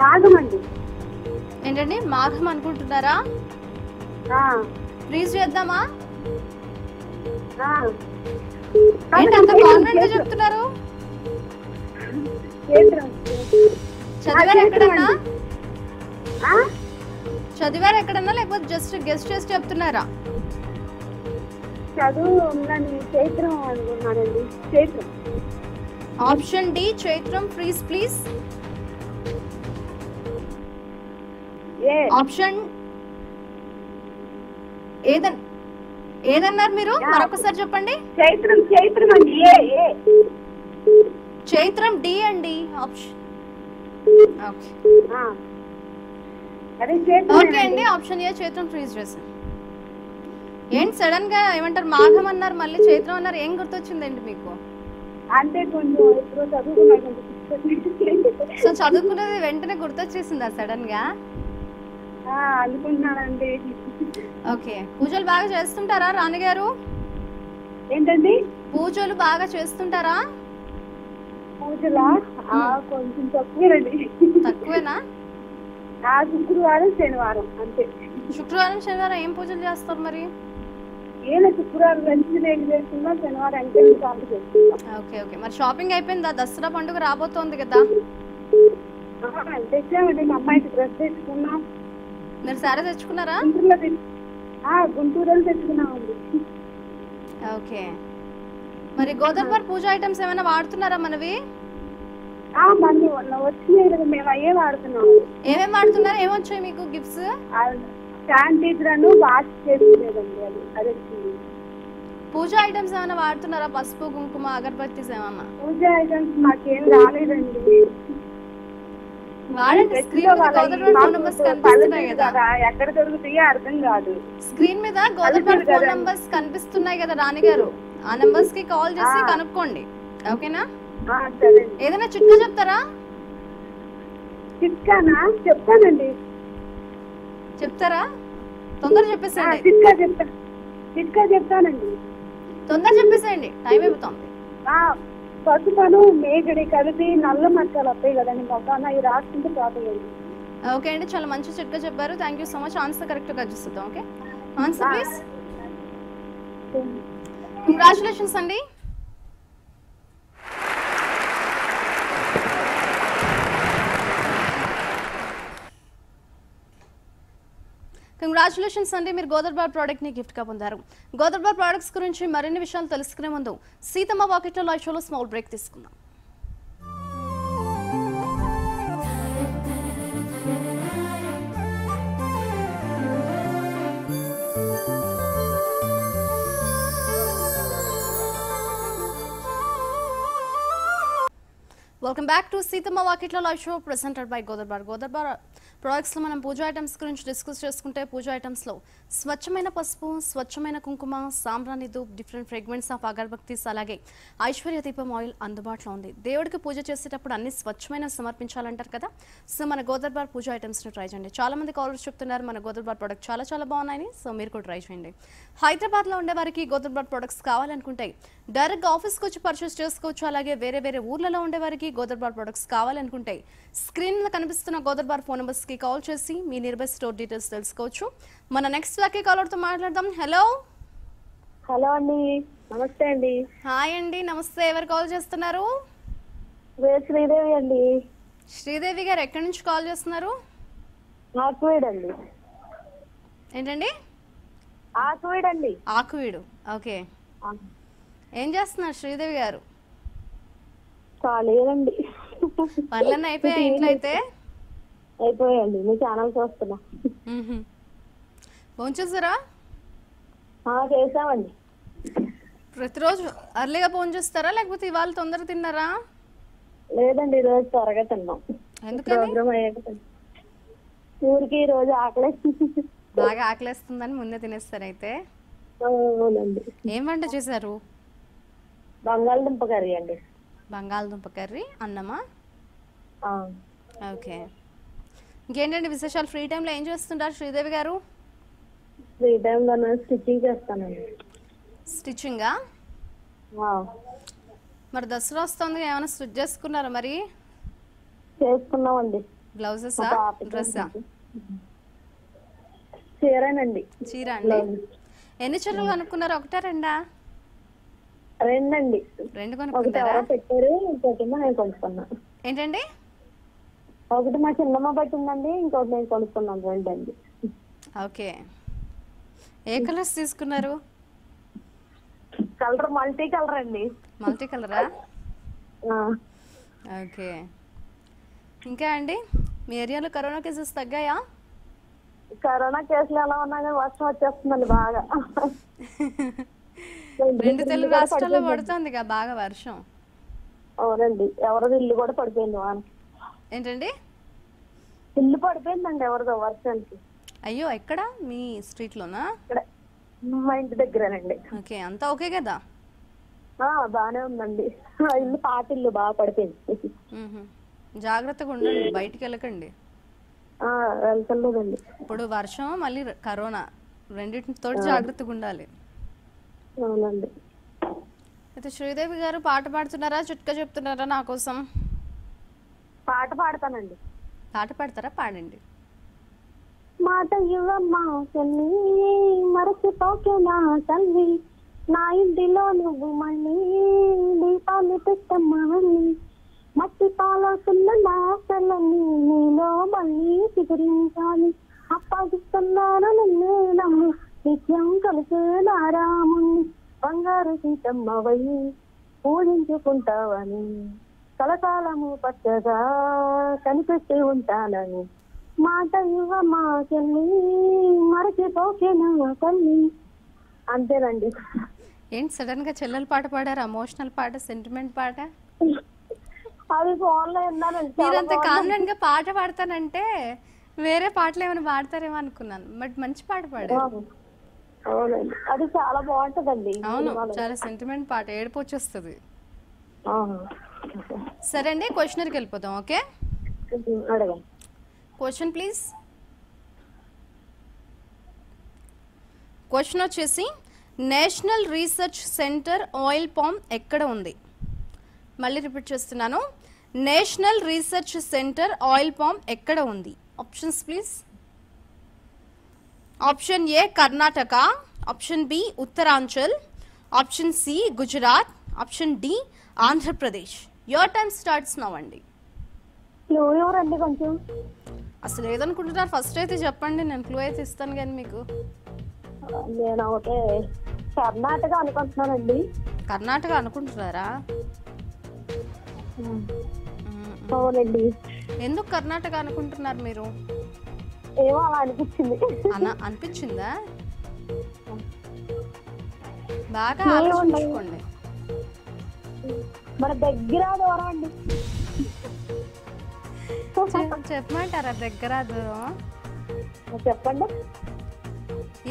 మాఘమండి. ఏంటండి మాఘం అనుకుంటున్నారా? ఫ్రీజ్ చేద్దామా? ఏంటి అంత కాన్ఫిడెంట్ గా చెప్తున్నారు? చదివారు ఎక్కడన్నా? చదివారు ఎక్కడన్నా లేకపోతే జస్ట్ గెస్ట్ చేసి చెప్తున్నారా? చదువు చైత్రం అనుకున్నానండి. చైత్రం. ఆప్షన్ డి చైత్రం. Freeze please. ఆప్షన్ ఏదన్నారు మీరు? మరొకసారి చెప్పండి. చైత్రం. చైత్రం అండి. చైత్రం డి అండి ఆప్షన్. ఓకే అండి, ఆప్షన్ ఏ చైత్రం ఫ్రీజ్ చేశాను. ఏంటి సడన్ గా ఏమంటారు మాఘం అన్నారు మళ్ళీ చైత్రం అన్నారు, ఏం గుర్తొచ్చిందండి మీకు? అంటే కొంచెం ఎప్పుడో చదువుకున్నాను. సో చదువుకున్నది వెంటనే గుర్తొచ్చేసిందా సడన్ గా? అనుకుంటున్నానండి. ఓకే, పూజలు బాగా చేస్తుంటారా రాణి గారు? ఏంటండి? పూజలు బాగా చేస్తుంటారా? పూజలా? కొంచెం తక్కువేనండి. తక్కువేనా? శుక్రవారం శనివారం అంతే. శుక్రవారం శనివారం ఏం పూజలు చేస్తారు మరి? ఏదో శుక్రవారం లంచ్ లేట్ చేస్తున్నా, శనివారం అంటే కాంతి చేస్తున్నా. ఓకే ఓకే, మరి షాపింగ్ అయిపోయిందా? దసరా పండుగ రాబోతోంది కదా. తెచ్చామండి, మా అమ్మాయికి డ్రెస్ తెచ్చుకున్నాం. మీరు సారీ తెచ్చుకున్నారా? గుంటూరులో తెచ్చుకున్నామండి. ఓకే, మరి గోదావరి పూజ ఐటమ్స్ ఏమైనా వాడుతున్నారా మనవి? వచ్చినాయి కదా, మేము అయ్యే వాడుతున్నాము. ఏమేమి వాడుతున్నారు? ఏమొచ్చాయి మీకు గిఫ్ట్స్? శానిటైజర్ను వాష్ చేసుకునేదండి. అది పూజ ఐటమ్స్ ఏమైనా వాడుతున్నారా? పసుపు కుంకుమ అగరబత్తీస్ ఏమన్నా? పూజ ఐటమ్స్ మాకేం రాలేదండి. వాడండి, స్క్రీన్ మీద గోదావరి ఫోన్ నంబర్స్ కనిపిస్తున్నాయి కదా. ఎక్కడ దొరుకుతాయో అర్థం కాదు. స్క్రీన్ మీద గోదావరి ఫోన్ నంబర్స్ కనిపిస్తున్నాయి కదా రాణి గారు, ఆ నంబర్స్ కి కాల్ చేసి కనుక్కోండి. ఓకేనా? ఏదైనా చిట్కా చెప్తారా? చిట్కానా? చెప్తానండి. చెప్తారా? తొందర చెప్పేసేయండి, చిట్కా చెప్తానండి. తొందర చెప్పేసేయండి, టైం అయిపోతుంది. పసుపను మేగడి కలిపి నల్ల మచ్చలు వస్తాయి కదండి మొక్కన, అవి రాసుకుంటే పోతాయి. ఓకే అండి, చాలా మంచి చిట్కా చెప్పారు. Thank you so much. Answer కరెక్ట్గా చూస్తాం. Okay, answer please. కంగ్రాచులేషన్స్ అండి. కంగ్రాచులేషన్స్ అండి, మీరు గోదర్బార్ ప్రోడక్ట్ని గిఫ్ట్గా పొందారు. గోదర్బార్ ప్రోడక్ట్స్ గురించి మరిన్ని విషయాలు తెలుసుకునే ముందు సీతమ్మ వాకిట్లో లైవ్ షోలో స్మాల్ బ్రేక్ తీసుకుందాం. వెల్కమ్ బ్యాక్ టు సీతమ్మ వాకిట్లో లైవ్ షో ప్రెసెంటెడ్ బై గోదర్బార్. గోదర్బార్ ప్రోడక్ట్స్లో మనం పూజా ఐటమ్స్ గురించి డిస్కస్ చేసుకుంటే, పూజా ఐటమ్స్లో స్వచ్ఛమైన పసుపు, స్వచ్ఛమైన కుంకుమ, సాంబ్రాణి ధూప్, డిఫరెంట్ ఫ్రేగ్రెన్స్ ఆఫ్ అగరబత్తీస్, అలాగే ఐశ్వర్య దీపం ఆయిల్ అందుబాటులో ఉంది. దేవుడికి పూజ చేసేటప్పుడు అన్ని స్వచ్ఛమైన సమర్పించాలంటారు కదా, సో మన గోదర్బార్ పూజా ఐటమ్స్ని ట్రై చేయండి. చాలామంది కాలర్స్ చెప్తున్నారు మన గోదర్బార్ ప్రోడక్ట్ చాలా చాలా బాగున్నాయని, సో మీరు కూడా ట్రై చేయండి. హైదరాబాద్లో ఉండే వారికి గోదర్బార్ ప్రోడక్ట్స్ కావాలనుకుంటే డైరెక్ట్గా ఆఫీస్కి వచ్చి పర్చేస్ చేసుకోవచ్చు. అలాగే వేరే వేరే ఊర్లలో ఉండే వారికి గోదర్బార్ ప్రొడక్ట్స్ కావాలనుకుంటే స్క్రీన్ లో కనిపిస్తున్న గోదర్బార్ ఫోన్ నంబర్స్ కి కాల్ చేసి మీ నియర్ బై స్టోర్ డీటెయిల్స్ తెలుసుకోవచ్చు. మన నెక్స్ట్ లక్కీ కాలర్ తో మాట్లాడదాం. హలో హలో అండి, నమస్తే అండి. హాయ్ అండి, నమస్తే. ఎవరు కాల్ చేస్తున్నారు? శ్రీదేవి అండి. శ్రీదేవి గారు ఎక్కడి నుంచి కాల్ చేస్తున్నారు? ఆకువీడు అండి. ఏంటండి? ఆకువీడు అండి. ఆకువీడు, ఓకే. ఏం చేస్తున్నారు శ్రీదేవి గారు? చాలేదండి, పనులన్నీ అయిపోయాయి ఇంట్లో? అయితే అయిపోయాయండి, మీ ఛానల్ చూస్తున్నా. ఫోన్ చేస్తారా? చేసామండి. ప్రతిరోజు అర్లీగా ఫోన్ చేస్తారా, లేకపోతే ఇవాళ తొందరగా తిన్నారా? లేదండి, ఈరోజు త్వరగా తిన్నాం. ప్రోగ్రామ్ అయ్యాక ఊరికి ఈరోజు ఆకలేస్తుంది. బాగా ఆకలేస్తుందని ముందే తినేస్తారు అయితే? అవునండి. ఏం వంట చేశారు? బంగాళదుంప కర్రీ అండి. బంగాళదుంప కర్రీ, అన్నమా? ఓకే. ఇంకేంటండి విశేషాలు? ఫ్రీ టైంలో ఏం చేస్తుంటారు శ్రీదేవి గారు? ఫ్రీ టైంలో స్టిచ్చింగ్ చేస్తానండి. స్టిచ్చింగా? మరి దసరా వస్తుంది, ఏమైనా స్టిచ్ చేసుకున్నారా మరి? చేసుకున్నామండి. బ్లౌజెసా, డ్రెస్సా? చీరేనండి. చీర అండి. ఎన్ని చీరలు కొనుక్కున్నారు? ఒకటా రెండా? రెండండి. రెండు కొనుక్కున్నారా? పెట్టారు, ఇంకోటి నేను కొనుక్కున్నా. ఏంటండి? ఒకటి మా చిన్నమ్మ పట్టిందండి, ఇంకోటి నేను కొనుక్కున్నాను. రెండండి. ఓకే. ఏ కలర్స్ తీసుకున్నారు? కలర్ మల్టీ కలర్ అండి. మల్టీ కలరా? ఓకే. ఇంకా అండి, మీ ఏరియాలో కరోనా కేసెస్ తగ్గాయా? కరోనా కేసులు ఎలా ఉన్నా కానీ వర్షం వచ్చేస్తుందండి బాగా. రెండు తెలుగు రాష్ట్రాల్లో పడుతుంది బాగా వర్షం. అవునండి, ఎవరిది ఇల్లు కూడా పడిపోయింది వాన. ఏంటండి? ఇల్లు పడిపోయిందండి ఎవరిదో వర్షానికి. అయ్యో, ఎక్కడ? మీ స్ట్రీట్ లోనా? ఇక్కడ మా ఇంటి దగ్గరేనండి. ఓకే, అంతా ఓకే కదా? బానే ఉందండి. ఇల్లు పాత ఇల్లు బాగా పడిపోయింది. జాగ్రత్తగా ఉండండి, బయటికి వెళ్ళకండి. వెళ్తలేదండి. ఇప్పుడు వర్షం మళ్ళీ కరోనా రెండింటితో జాగ్రత్తగా ఉండాలి. అవునండి. అయితే శ్రీదేవి గారు పాట పాడుతున్నారా, చిట్కా చెప్తున్నారా నా కోసం? పాట పాడతానండి. పాట పాడతారా? పాడండి. మాట ఇవ్వమ్మా తల్లి, మరచిపోకే నా తల్లి, నా ఇంటిలో నువ్వు మళ్ళీ దీపాన్ని పెట్టమ్మా, మట్టి పాలకున్న నా తల్లని నీలో మళ్ళీ చిగురించాలి, అప్పగిస్తున్నాను నిన్నే నమ్మి నిత్యం కలిసే నారాముని, బంగారు సీతమ్మవయ్యి పూజించుకుంటావని, కలకాలము పచ్చగా కనిపెట్టి ఉంటానని, మాట ఇవ్వమ్మా చెల్లి, మరచిపోకే నా తల్లి. అంతేనండి. ఏంటి సడన్ గా చెల్లెల పాట పాడారు? ఎమోషనల్ పాట, సెంటిమెంట్ పాట? అది ఫోన్ లో విన్నానండి. మీరంత కాన్ఫిడెంట్ గా పాట పాడతానంటే వేరే పాటలు ఏమైనా పాడతారేమో అనుకున్నాను, బట్ మంచి పాట పాడారు. అవునండి, అది చాలా బాగుంటదండి. అవును, చాలా సెంటిమెంట్ పాట, ఏడుపు వచ్చేస్తుంది. సరే అండి, క్వశ్చనర్కి వెళ్ళిపోతాం. ఓకే, అడగండి. Question please. క్వశ్చన్ వచ్చేసి national research centre oil palm ఎక్కడ ఉంది? మళ్ళీ రిపీట్ చేస్తున్నాను. National research centre oil palm ఎక్కడ ఉంది? Options please. Option A Karnataka, option B Uttaranchal, option C Gujarat, option D Andhra Pradesh. Your time starts now అండి. క్లూ ఎవరండి కొంచెం? అసలు ఏదనుకుంటున్నారు ఫస్ట్ అయితే చెప్పండి, నేను క్లూ అయితే ఇస్తాను కానీ మీకు. నేను ఒకటే కర్ణాటక అనుకుంటున్నానండి. కర్ణాటక అనుకుంటున్నారా? అవునండి. ఎందుకు కర్ణాటక అనుకుంటున్నారు మీరు? ఏమో అలా అనిపించింది. అనిపించిందా? బాగా ఆలోచించుకోండి. మన దగ్గర దూరం అండి. చెప్పమంటారా దగ్గర దూరం? చెప్పండి.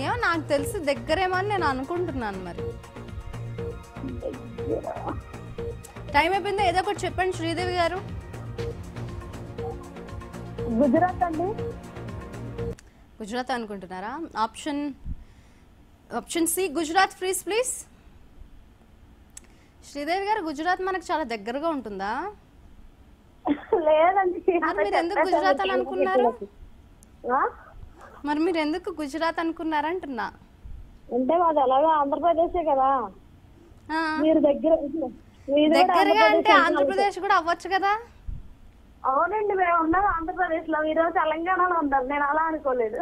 ఏమో నాకు తెలిసి దగ్గరేమో అని నేను అనుకుంటున్నాను. మరి టైం అయిపోయిందా? ఏదో ఒకటి చెప్పండి శ్రీదేవి గారు. గుజరాత్ అండి. గుజరాత్ అనుకుంటున్నారా? Option C Gujarat freeze please. Sridevi గారు గుజరాత్ మనకు చాలా దగ్గరగా ఉంటుందా? లేదండి. మరి మీరు ఎందుకు గుజరాత్ అని అనుకున్నారు? మరి మీరు ఎందుకు గుజరాత్ అనుకున్నారంటున్నా? అంటే మాది అలాగే ఆంధ్రప్రదేశే కదా. మీరు దగ్గరగా అంటే ఆంధ్రప్రదేశ్ కూడా అవ్వచ్చు కదా. అవునండి, మేము ఉన్నాం ఆంధ్రప్రదేశ్ లో, ఈరోజు తెలంగాణలో ఉంటారు. నేను అలా అనుకోలేదు.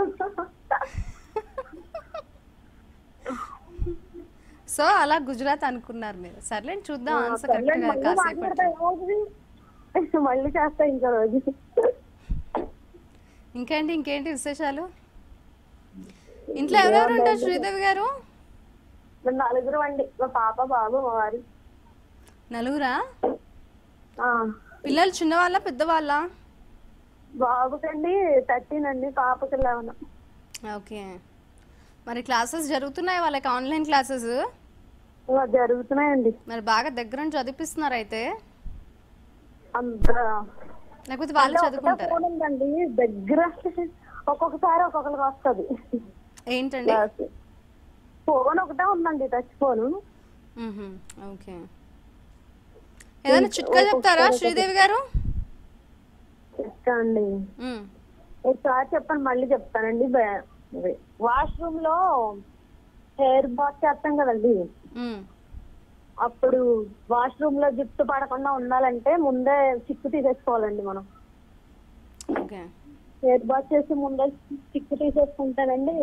సో అలా గుజరాత్ అనుకున్నారు మీరు. సర్లే చూద్దాం ఆన్సర్ కరెక్ట్ గా కాసేపు. మళ్ళీ చేస్తా ఇంకో రోజు. ఇంకేంటి విశేషాలు? ఇంట్లో ఎవరెవరు ఉంటారు శ్రీదేవి గారు? నలుగురు అండి. మా పాప, బాబు, మా వారు. నలుగురా? పిల్లలు చిన్నవాళ్ళ పెద్దవాళ్ళ? బాబుకండి 13 అండి, పాపకి 11. ఓకే. మరి క్లాసెస్ జరుగుతున్నాయి వాళ్ళకి, ఆన్లైన్ క్లాసెస్ జరుగుతున్నాయండి. మరి బాగా దగ్గర నుంచి చదివిస్తున్నారు అయితే? అంత లేకపోతే వాళ్ళు చదువుకుంటారు? దగ్గర ఒక్కొక్కసారి ఒక్కొక్కరికి వస్తుంది. ఏంటండి? ఫోన్ ఒకటే ఉందండి, టచ్ ఫోన్. ఓకే. ఏదైనా చిట్కా చెప్తారా శ్రీదేవి గారు? చెప్తానండి. ఒకసారి చెప్పండి, మళ్ళీ చెప్తానండి. వాష్రూమ్ లో హెయిర్ బాత్ చేస్తాం కదండి, అప్పుడు వాష్రూమ్ లో జుట్టు పడకుండా ఉండాలంటే ముందే చిక్కు తీసేసుకోవాలండి. మనం హెయిర్ బాత్ చేసి ముందే చిక్కు తీసేసుకుంటానండి.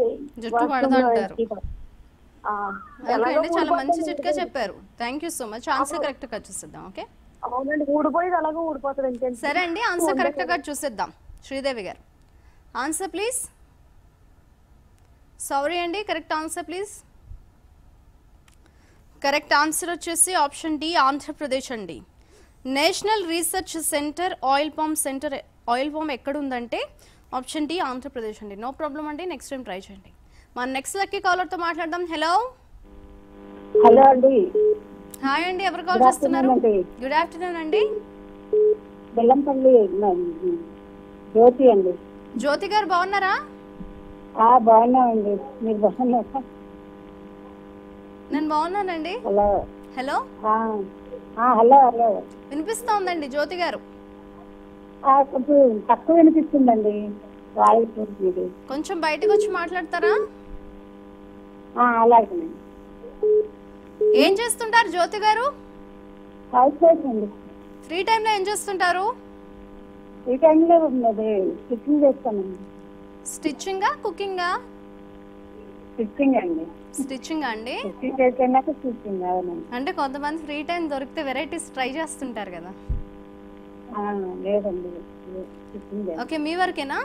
చాలా మంచి చిట్కా చెప్పారు. Thank you so much. Answer correct గా చూసేద్దాం. ఓకే. అవునండి, ఊడిపోయి అలాగే ఊడిపోతుంది. సరే అండి, ఆన్సర్ కరెక్ట్ గా చూసేద్దాం. శ్రీదేవి గారు ఆన్సర్ ప్లీజ్. సారీ అండి, correct answer please. Correct answer వచ్చేసి ఆప్షన్ డి ఆంధ్రప్రదేశ్ అండి. National research centre oil palm ఎక్కడ ఉందంటే ఆప్షన్ డి ఆంధ్రప్రదేశ్ అండి. నో ప్రాబ్లం అండి, నెక్స్ట్ టైం ట్రై చేయండి. మన నెక్స్ట్ లక్కీ కాలర్ తో మాట్లాడదాం. హలో అండి. హాయ్ అండి, ఎవరు కాల్ చేస్తున్నారు? గుడ్ ఆఫ్టర్నూన్ అండి. బెల్లంపల్లి జ్యోతి అండి. జ్యోతి గారు బాగున్నారా? బాగున్నామండి, మీరు బాగున్నారా? నేను బాగున్నానండి. హలో హలో హలో వినిపిస్తా ఉందండి జ్యోతి గారు? కొంచెం తక్కువ వినిపిస్తుందండి వాయిస్. కొంచెం బయటకు వచ్చి మాట్లాడతారా? అలాగే. ఏం చేస్తుంటారు జ్యోతి గారు? ఫ్రీ టైం లో ఏం చేస్తుంటారు? ఫ్రీ టైం లో స్టిచ్చింగ్ చేస్తానండి. స్టిచ్చింగా కుకింగా? స్టిచ్చింగ్ అండి. స్టిచ్చింగ్ అండి. స్టిచ్చింగ్ అంటే కొంతమంది ఫ్రీ టైం దొరికితే వెరైటీస్ ట్రై చేస్తుంటారు కదా. లేదండి. ఓకే, మీ వరకేనా?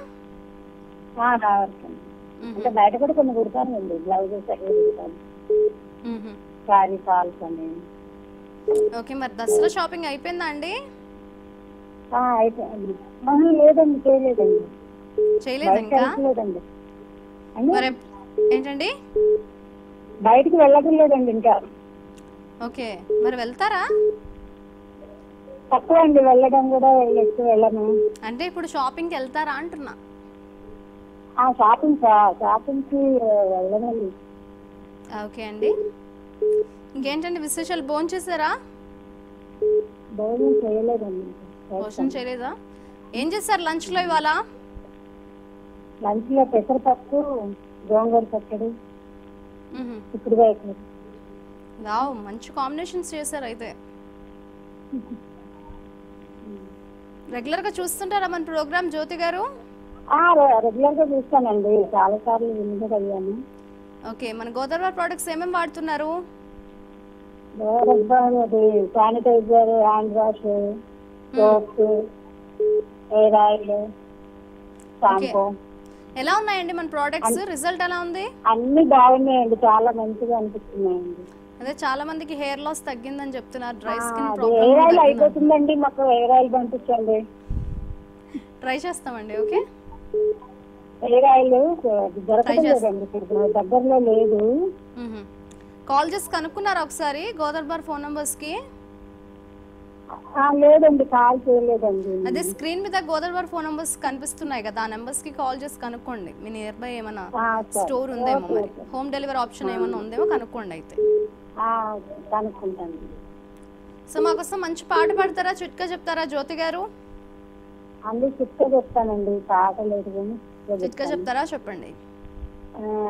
అంటే బయట కూడా కొన్ని కుడతానండి, బ్లౌజెస్ అవి కుడతాను, సారీ ఫాల్స్ అని. ఓకే, మరి దసరా షాపింగ్ అయిపోయిందా అండి? అయిపోయింది. లేదండి, చేయలేదండి. చేయలేదు ఇంకా? లేదండి. మరి ఏంటండి? బయటికి వెళ్ళడం లేదండి ఇంకా. ఓకే, మరి వెళ్తారా? తక్కువ అండి వెళ్ళడం కూడా, ఎక్కువ వెళ్ళను. అంటే ఇప్పుడు షాపింగ్ కి వెళ్తారా అంటున్నా. షాపింగ్ కి వెళ్ళదండి. ఓకే అండి, ఇంకేంటండి విశేషాలు? భోజనం చేశారా? భోజనం చేయలేదండి. భోజనం చేయలేదా? ఏం చేశారు లంచ్లో ఇవాళ? లంచ్ లో పెసరపప్పు, గోంగూర పచ్చడి, చిక్కుడుకాయ కూర. వావ్, మంచి కాంబినేషన్స్ చేశారు అయితే. రెగ్యులర్గా చూస్తుంటారా మన ప్రోగ్రామ్ జ్యోతి గారు? రెగ్యులర్ గా చూస్తానండి, చాలా సార్లు వినియోగ అయ్యాను. ఓకే, మన గోదావరి ప్రొడక్ట్స్ ఏమేమి వాడుతున్నారు? అది sanitiser, hand wash, soaps, hair oil, shampoo. ఎలా ఉన్నాయండి మన ప్రొడక్ట్స్? రిజల్ట్ ఎలా ఉంది? అన్ని బాగున్నాయండి, చాలా మంచిగా అనిపిస్తున్నాయండి. అదే చాలా మందికి హెయిర్ లాస్ తగ్గిందని చెప్తున్నారు. డ్రై స్కిన్ హెయిర్ ఆయిల్ అయిపోతుందండి, మాకు హెయిర్ ఆయిల్ పంపించండి. ట్రై చేస్తామండి. ఓకే, హెయిర్ ఆయిల్ దొరకలేదండి, దగ్గరలో లేదు. కాల్ చేసి కనుక్కున్నారా ఒకసారి గోదావరి ఫోన్ నంబర్స్ కి? లేదండి, కాల్ చేయలేదండి. అదే స్క్రీన్ మీద గోదావరి ఫోన్ నంబర్స్ కనిపిస్తున్నాయి కదా, ఆ నెంబర్స్ కి కాల్ చేసి కనుక్కోండి. మీ నియర్ బై ఏమైనా స్టోర్ ఉందేమో, మరి హోమ్ డెలివరీ ఆప్షన్ ఏమైనా ఉందేమో కనుక్కోండి అయితే. కనుక్కుంటాను. సో మాకోసం మంచి పాట పాడతారా, చిట్కా చెప్తారా జ్యోతి గారు? అన్ని చిట్కా చెప్తానండి, పాట లేదు కానీ చిట్కా చెప్తారా? చెప్పండి.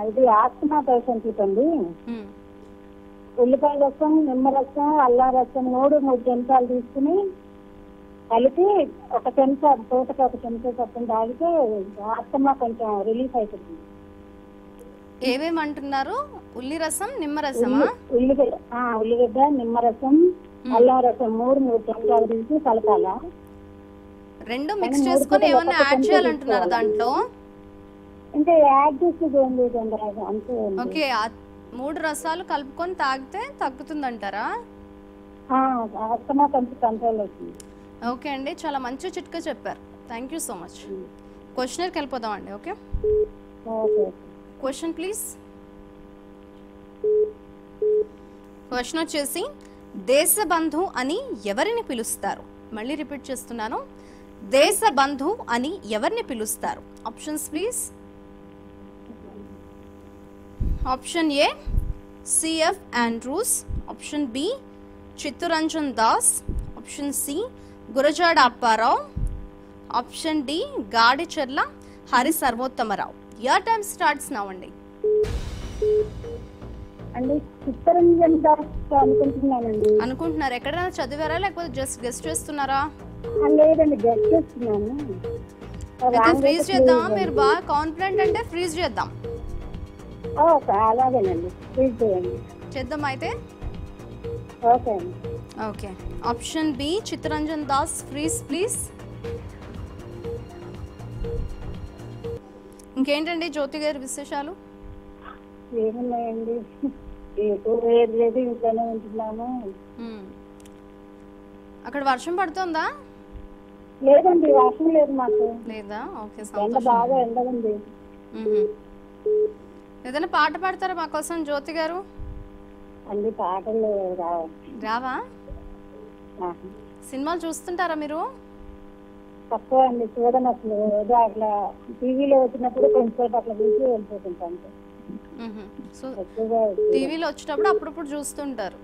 ఇది ఆస్తమా పేషెంట్ అండి. ఉల్లిపాయ రసం, నిమ్మరసం, అల్లం రసం 3 చెంచాలు తీసుకుని కలిపి ఒక చెంచా, పూటకి ఒక చెంచా చొప్పున తాగితే ఆస్తమా కొంచెం రిలీఫ్ అవుతుంది. ఏమేమి అంటున్నారు? ఉల్లి రసం, నిమ్మరసమా? ఉల్లిగడ్డ, నిమ్మరసం, అల్లం రసం 3 చెంచాలు తీసి కలపాల. రెండు మిక్స్ చేసుకొని ఏమన్నా యాడ్ చేయాలంటున్నారు దాంట్లో? అంటే యాడ్ చేసేది ఏం లేదండి, అంతే. ఓకే, 3 రసాలు కలుపుకొని తాగితే తగ్గుతుందంటారా? ఆస్తమా కొంచెం కంట్రోల్ అవుతుంది. ఓకే అండి, చాలా మంచి చిట్కా చెప్పారు. Thank you so much. క్వశ్చనర్కి వెళ్ళిపోదాం అండి. Okay, question please. క్వశ్చన్ వచ్చేసి, దేశబంధు అని ఎవరిని పిలుస్తారు? మళ్ళీ రిపీట్ చేస్తున్నాను, దేశబంధు అని ఎవరిని పిలుస్తారు? Options please. Option A CF Andrews, option B Chittaranjan Das, option C Gurajada Apparao, option D Gadicherla Hari Sarvottama Rao. Your time starts now అండి. చిత్తరంజన్ దాస్ అనుకుంటున్నానండి. అనుకుంటున్నారు? ఎక్కడైనా చదివారా లేకపోతే జస్ట్ గెస్ట్ చేస్తున్నారా? లేదండి, గెస్ట్ చేస్తున్నాను. ఫ్రీజ్ చేద్దాం, మీరు బాగా కాన్ఫిడెంట్ అంటే ఫ్రీజ్ చేద్దాం. అలాగేనండి, ఫ్రీజ్ చేయండి. చేద్దాం అయితే. ఓకే అండి. Okay, option B Chittaranjan Das, freeze please. ఇంకేంటండి జ్యోతి గారి విశేషాలు? ఏమున్నాయండి, లేదు, ఇంట్లోనే ఉంటున్నాము. అక్కడ వర్షం పడుతుందా? లేదండి, వర్షం లేదు మాకు. లేదా? ఓకే, బాగా ఎండ ఉంది. ఏదైనా పాట పాడతారా మా కోసం జ్యోతి గారు? అన్ని పాటలు రావా? సినిమాలు చూస్తుంటారా మీరు? తక్కువ అండి, చూడను అసలు. ఏదో అట్లా టీవీలో వచ్చినప్పుడు కొంచెం అట్లా చూసి వెళ్ళిపోతుంటాను. టీవీలో వచ్చేటప్పుడు అప్పుడప్పుడు చూస్తుంటారు?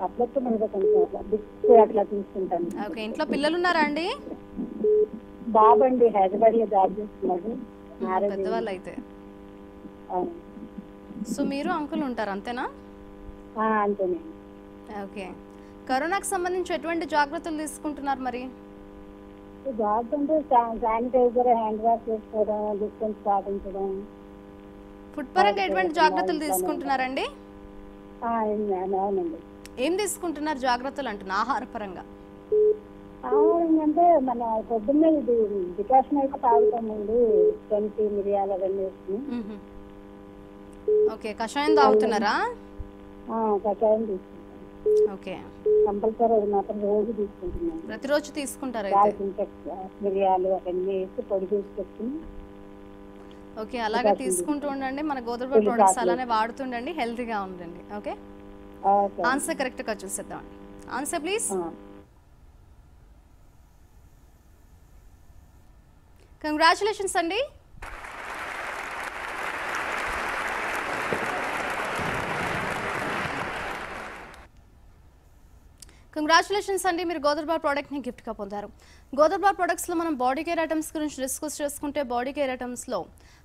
అప్పుడప్పుడు అట్లా చూస్తుంటాను. ఓకే, ఇంట్లో పిల్లలు ఉన్నారా అండి? బాబండి హైదరాబాద్ లో జాబ్ చేస్తున్నాడు. పెద్దవాళ్ళు అయితే. సో మీరు అంకుల్ ఉంటారు అంతేనా? అంతేనే. ఓకే, కరోనాకు సంబంధించి ఎటువంటి జాగ్రత్తలు తీసుకుంటున్నారు మరి? జాగ్రత్త శానిటైజర్, హ్యాండ్ వాష్ చేసుకోవడం, డిస్టెన్స్ పాటించడం. ఫుడ్ పరంగా ఎటువంటి జాగ్రత్తలు తీసుకుంటున్నారండి? అవునండి. ఏం తీసుకుంటున్నారు జాగ్రత్తలు అంటున్నా? ఆహార పరంగా ఆహారం అంటే మన పొద్దున్నే ఇది డికాషన్ అయితే తాగుతామండి, 20 మిరియాలు అవన్నీ వేసుకుని. ఓకే, కషాయం తాగుతున్నారా? కషాయం తీసుకుంటాం. ఓకే, కంపల్సరీ అది మాత్రం రోజు తీసుకుంటున్నాం. ప్రతిరోజు తీసుకుంటారు? మిరియాలు అవన్నీ వేసి పొడి చేసి పెట్టుకుని. ఓకే, అలాగే తీసుకుంటూ ఉండండి. మన గోదావరి ప్రొడక్ట్స్ అలానే వాడుతుండండి, హెల్తీగా ఉండండి. ఓకే, ఆన్సర్ కరెక్ట్గా చూసేద్దామండి. Answer please. కంగ్రాచులేషన్స్ అండి. కంగ్రాచులేషన్స్ అండి, మీరు గోదర్బార్ ప్రోడక్ట్ని గిఫ్ట్గా పొందారు. గోదర్బార్ ప్రొడక్ట్స్లో మనం బాడీ కేర్ ఐటమ్స్ గురించి డిస్కస్ చేసుకుంటే బాడీ కేర్ ఐటమ్స్లో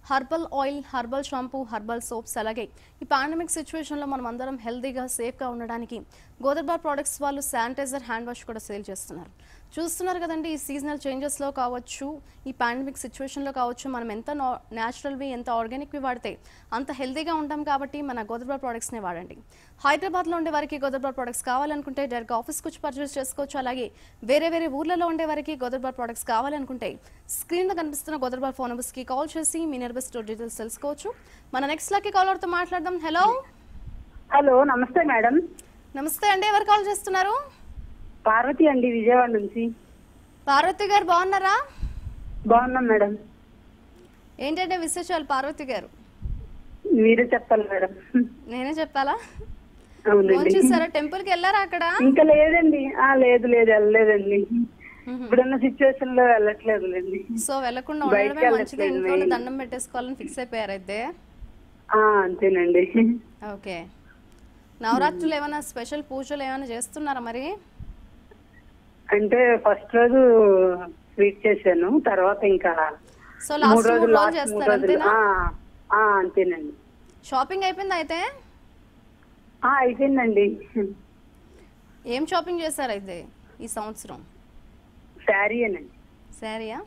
herbal oil, herbal shampoo, herbal soaps, అలాగే ఈ పాండమిక్ సిచ్యువేషన్లో మనం అందరం హెల్తీగా సేఫ్గా ఉండడానికి గోదర్బార్ ప్రొడక్ట్స్ వాళ్ళు శానిటైజర్, హ్యాండ్ వాష్ కూడా సేల్ చేస్తున్నారు. చూస్తున్నారు కదండి, ఈ సీజనల్ చేంజెస్లో కావచ్చు, ఈ పాండమిక్ సిచ్యువేషన్లో కావచ్చు, మనం ఎంత న్యాచురల్వి, ఎంత ఆర్గానిక్వి వాడితే అంత హెల్తీగా ఉంటాం. కాబట్టి మన గోదర్బార్ ప్రొడక్ట్స్నే వాడండి. హైదరాబాద్లో ఉండే వారికి గోదర్బార్ ప్రొడక్ట్స్ కావాలనుకుంటే డైరెక్ట్ ఆఫీస్కి వచ్చి పర్చేస్ చేసుకోవచ్చు. అలాగే వేరే ఊర్లలో ఉండే వారికి గోదర్బార్ ప్రొడక్ట్స్ కావాలనుకుంటే స్క్రీన్లో కనిపిస్తున్న గోదర్బార్ ఫోన్ నెంబర్స్కి కాల్ చేసి మీ నియర్ బై స్టోర్ డీటెయిల్స్ తెలుసుకోవచ్చు. మన నెక్స్ట్ లక్కీ కాలర్తో మాట్లాడదాం. హలో హలో, నమస్తే మేడం. నమస్తే అండి, ఎవరు కాల్ చేస్తున్నారు? పార్వతి అండి, విజయవాడ నుంచి. పార్వతి గారు బాగున్నారా? బాగున్నాం మేడం. ఏంటంటే విశేషాలు పార్వతి గారు? మీరే చెప్పాలి మేడం. నేనే చెప్పాలా? అవునండి. చూసారా, టెంపుల్ కి వెళ్ళారా? అక్కడ ఇంకా లేదండి. లేదు వెళ్ళలేదండి. ఇప్పుడున్న సిచ్యువేషన్ లో వెళ్ళట్లేదులేండి. సో వెళ్ళకుండా ఉండడమే మంచిది. ఇంట్లో దండం పెట్టేసుకోవాలని ఫిక్స్ అయిపోయారు అయితే? అంతేనండి. ఓకే. నవరాత్రులు ఏమైనా స్పెషల్ పూజలు ఏమైనా చేస్తున్నారా మరి? అంటే ఫస్ట్ రోజు స్వీట్ చేశాను, తర్వాత ఇంకా సో లాస్ట్ 3 రోజులు చేస్తారు అంతేనా? అంతేనండి. షాపింగ్ అయిపోయింది అయితే? అయిపోయిందండి. ఏం షాపింగ్ చేశారు అయితే ఈ సంవత్సరం? శారీ అనండి. శారీయా?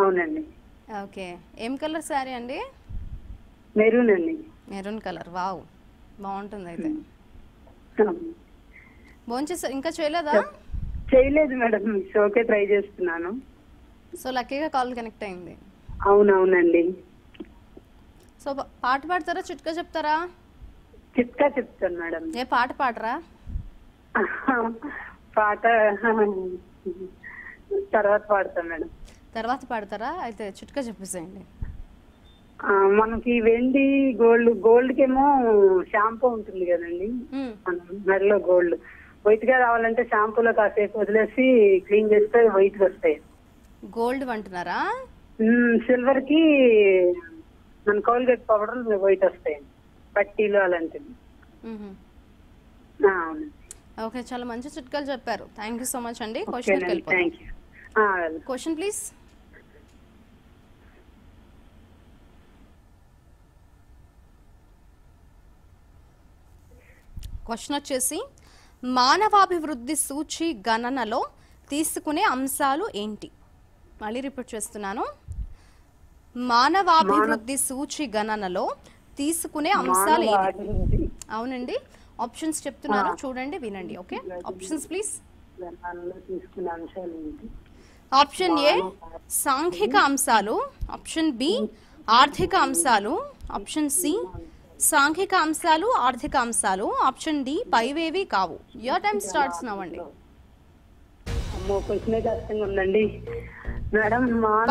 అవునండి. ఓకే. ఏం కలర్ శారీ అండి? మెరూన్ అండి. Maroon colour. వావ్, బాగుంటుంది అయితే. భోంచేసారు? ఇంకా చేయలేదా? చేయలేదు మేడం, షోకే ట్రై చేస్తున్నాను. సో లక్కీగా కాల్ కనెక్ట్ అయింది. అవునవునండి. సో పాట పాడతారా, చిట్కా చెప్తారా? చిట్కా చెప్తాను మేడం. ఏ పాట పాడరా? పాట తర్వాత పాడతాను మేడం. తర్వాత పాడతారా? అయితే చిట్కా చెప్పేసేయండి. మనకి వెండి, గోల్డ్కేమో షాంపూ ఉంటుంది కదండి, మనం మెడలో గోల్డ్ వైట్ గా రావాలంటే షాంపూలో కాసేపు వదిలేసి క్లీన్ చేస్తే వైట్ గా వస్తాయి. గోల్డ్ అంటున్నారా? సిల్వర్ కి మన కోల్గేట్ పౌడర్ వైట్ వస్తాయి, పట్టీలు అలాంటివి. అవును. ఓకే, చాలా మంచి చిట్కాలు చెప్పారు. థ్యాంక్ యూ సో మచ్ అండి. Question question please. క్వశ్చన్ వచ్చేసి, మానవాభివృద్ధి సూచి గణనలో తీసుకునే అంశాలు ఏంటి? మళ్ళీ రిపీట్ చేస్తున్నాను. మానవాభివృద్ధి సూచి గణనలో తీసుకునే అంశాలు ఏంటి? అవునండి, ఆప్షన్స్ చెప్తున్నాను, చూడండి, వినండి. Okay, options please. ఆప్షన్ ఏ సాంఘిక అంశాలు, ఆప్షన్ బి ఆర్థిక అంశాలు, ఆప్షన్ సి సాంఘిక అంశాలు, ఆర్థిక అంశాలు, ఆప్షన్ డి పైవేవి కావు. యువర్ టైం స్టార్ట్స్ నౌ అండి.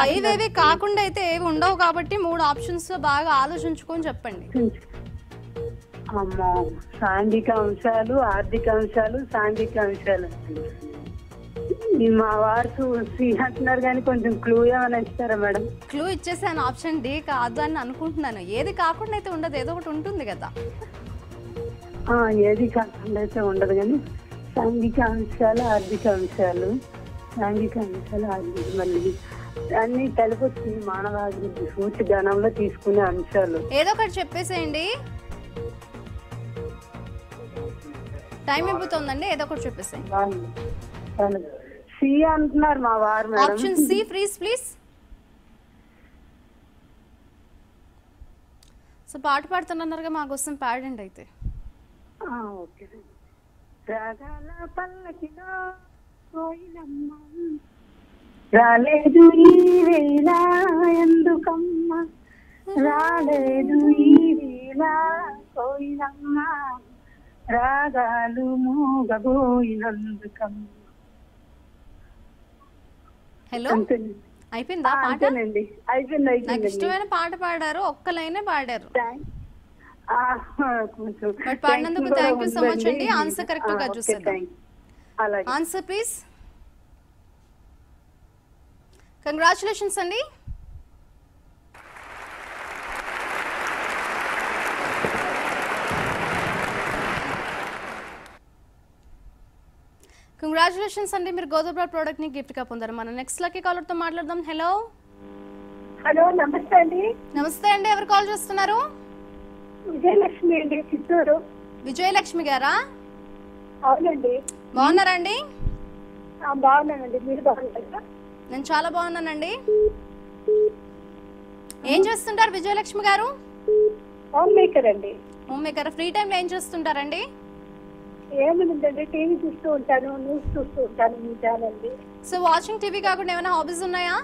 పైవేవి కాకుండా అయితే ఏవి ఉండవు కాబట్టి 3 ఆప్షన్స్ బాగా ఆలోచించుకొని చెప్పండి. సాంఘిక అంశాలు, ఆర్థిక అంశాలు, సాంఘిక అంశాలు. మా వారు అంటున్నారు కానీ కొంచెం క్లూ ఏమైనా ఇస్తారా మేడం? క్లూ ఇచ్చేసాను, ఆప్షన్ డి కాదు అని అనుకుంటున్నాను. ఏది కాకుండా అయితే ఉండదు, ఏదో ఒకటి ఉంటుంది కదా. ఏది కాకుండా అయితే ఉండదు కానీ సాంఘిక అంశాలు, ఆర్థిక అంశాలు, సాంఘిక అంశాలు, ఆర్థిక, మళ్ళీ అన్ని కలిపి వచ్చింది. మానవాభివృద్ధి సూచి గణంలో తీసుకునే అంశాలు ఏదో ఒకటి చెప్పేసేయండి, టైం అయిపోతుందండి. ఏదో ఒకటి చెప్పేసేయండి. సి అంటున్నారు మా వారు. Option C freeze please. So పాట పాడుతున్నారుగా, మా కోసం పాడండి అయితే. ఓకే. రాగాల పల్లకిలో పోయినమ్మ, రాలేదు ఈ వేళ ఎందుకమ్మ, రాలేదు ఈ వేళ పోయినమ్మ, రాగాలు మూగబోయినందుకమ్మ. హలో, అయిపోయిందా పాట? అయిపోయింది. నాకు ఇష్టమైన పాట పాడారు, ఒక్క లైనే పాడారు. బట్ పాడినందుకు థ్యాంక్ యూ సో మచ్ అండి. ఆన్సర్ కరెక్ట్ గా చూసేద్దాం. Answer please. కంగ్రాచులేషన్స్ అండి. కంగ్రాచులేషన్స్ అండి, మీరు గోదావరి ప్రోడక్ట్ ని గిఫ్ట్ గా పొందారు. మన నెక్స్ట్ లక్కీ కాలర్ తో మాట్లాడదాం. హలో హలో, నమస్తే అండి. నమస్తే అండి, ఎవరు కాల్ చేస్తున్నారు? విజయలక్ష్మి అండి, చిత్తూరు. విజయలక్ష్మి గారా? అవునండి. బాగున్నారా అండి? బాగున్నానండి, మీరు బాగున్నారా? నేను చాలా బాగున్నానండి. ఏం చేస్తుంటారు విజయలక్ష్మి గారు? హోమ్ మేకర్ అండి. Home maker. ఫ్రీ టైంలో ఏం చేస్తుంటారండి? ఏముందండి, టీవీ చూస్తూ ఉంటాను, న్యూస్ చూస్తూ ఉంటాను, మీ ఛానల్. సో వాచింగ్ టీవీ కాకుండా ఏమైనా హాబీస్ ఉన్నాయా?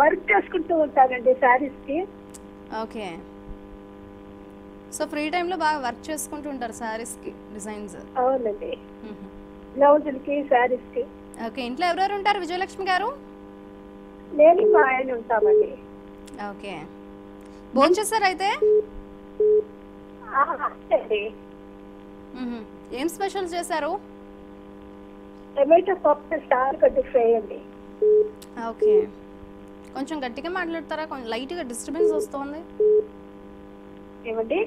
వర్క్ చేసుకుంటూ ఉంటానండి శారీస్ కి. ఓకే, సో ఫ్రీ టైంలో బాగా వర్క్ చేసుకుంటూ ఉంటారు శారీస్ కి డిజైన్స్. అవునండి, బ్లౌజులకి శారీస్ కి. ఓకే, ఇంట్లో ఎవరెవరు ఉంటారు విజయలక్ష్మి గారు? నేను మా ఆయన ఉంటామండి. ఓకే, భోంచేసారు అయితే? అండి, ఏం స్పెషల్ చేశారు? టమాటో పప్పు, స్టార్ కట్టు ఫ్రై అండి. ఓకే, కొంచెం గట్టిగా మాట్లాడతారా? కొంచెం లైట్గా డిస్టర్బెన్స్ వస్తుంది. ఏమండి?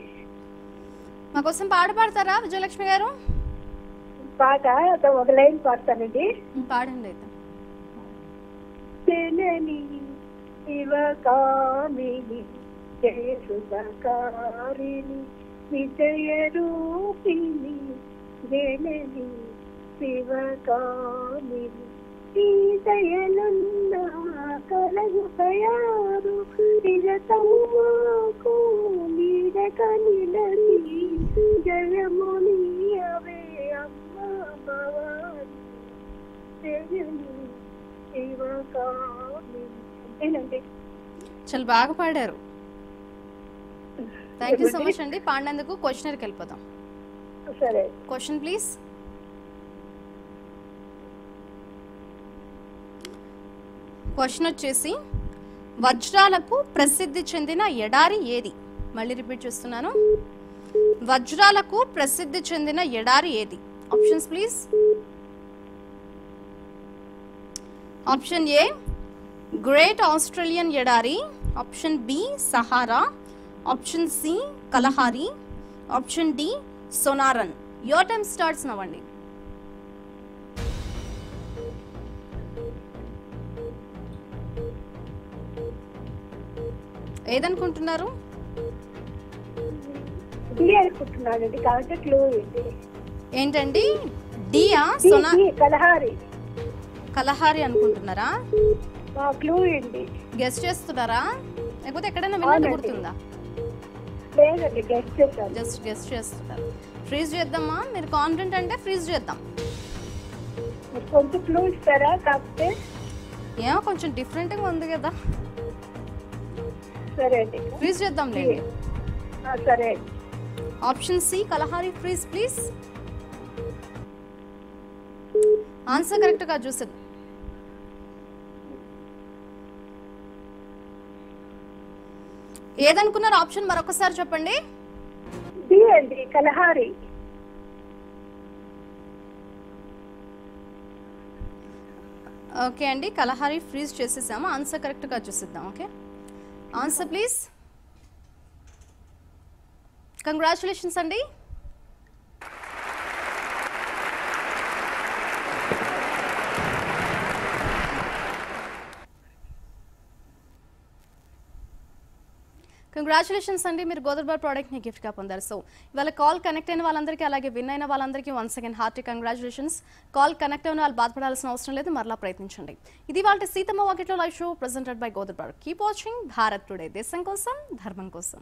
మా కోసం పాట పాడతారా విజయలక్ష్మి గారు? పాట ఒక లైన్ పాడతానండి. పాడండి అయితే. జనని శివకామిని జయ సుధాకారిణి విజయ రూపిణి జనని శివకామిని దయలున్న కలగు తయారు నిరతముకు నీడక నిలది జయముని అవే అమ్మ భవాని జయని శివకామిని. అంతేనండి. చాలా బాగా పాడారు. థ్యాంక్ యూ సో మచ్ అండి పాడినందుకు. క్వశ్చనర్కి వెళ్ళిపోతాం. సరే, క్వశ్చన్ ప్లీజ్. క్వశ్చన్ వచ్చేసి, వజ్రాలకు ప్రసిద్ధి చెందిన ఎడారి ఏది? మళ్ళీ రిపీట్ చేస్తున్నాను, వజ్రాలకు ప్రసిద్ధి చెందిన ఎడారి ఏది? Options please. Option A great Australian ఎడారి, option B Sahara, option C Kalahari, option D Sonoran. Your time starts now అండి. ఏదనుకుంటున్నారు? డి అనుకుంటున్నానండి. కాబట్టి క్లూ ఏంటి? ఏంటండి? డియా? సోనా కలహారి. కలహారి అనుకుంటున్నారా? క్లూ ఏంటి? గెస్ చేస్తున్నారా లేకపోతే ఎక్కడైనా విన్నట్టు గుర్తుందా? లేదండి, గెస్ చేస్తాను. జస్ట్ గెస్ చేస్తున్నారు. ఫ్రీజ్ చేద్దామా? మీరు కాన్ఫిడెంట్ అంటే ఫ్రీజ్ చేద్దాం. కొంచెం క్లూ ఇస్తారా? కాకపోతే ఏమో కొంచెం డిఫరెంట్గా ఉంది కదా. సరే అండి, ఫ్రీజ్ చేద్దాం లేండి. సరే అండి. Option C Kalahari freeze please. Answer correct గా చూసింది. ఏదనుకున్నారు ఆప్షన్ మరొకసారి చెప్పండి. డి అండి, కలహారి. ఓకే అండి, కలహారి ఫ్రీజ్ చేసేసాము. ఆన్సర్ కరెక్ట్ గా చూసిద్దాం. Okay, answer please. కంగ్రాచులేషన్స్ అండి. కంగ్రాచులేషన్స్ అండి, మీరు గోదావరి ప్రోడక్ట్ని గిఫ్ట్గా పొందారు. సో ఇవాళ కాల్ కనెక్ట్ అయిన వాళ్ళందరికీ అలాగే విన్ అయిన వాళ్ళందరికీ once again hearty congratulations. Call connect అయిన వాళ్ళు బాధపడాల్సిన అవసరం లేదు, మరలా ప్రయత్నించండి. ఇది వాళ్ళ సీతమ్మ వాకిట్లో live show presented by Godavari. Keep watching Bharat today, దేశం కోసం ధర్మం కోసం.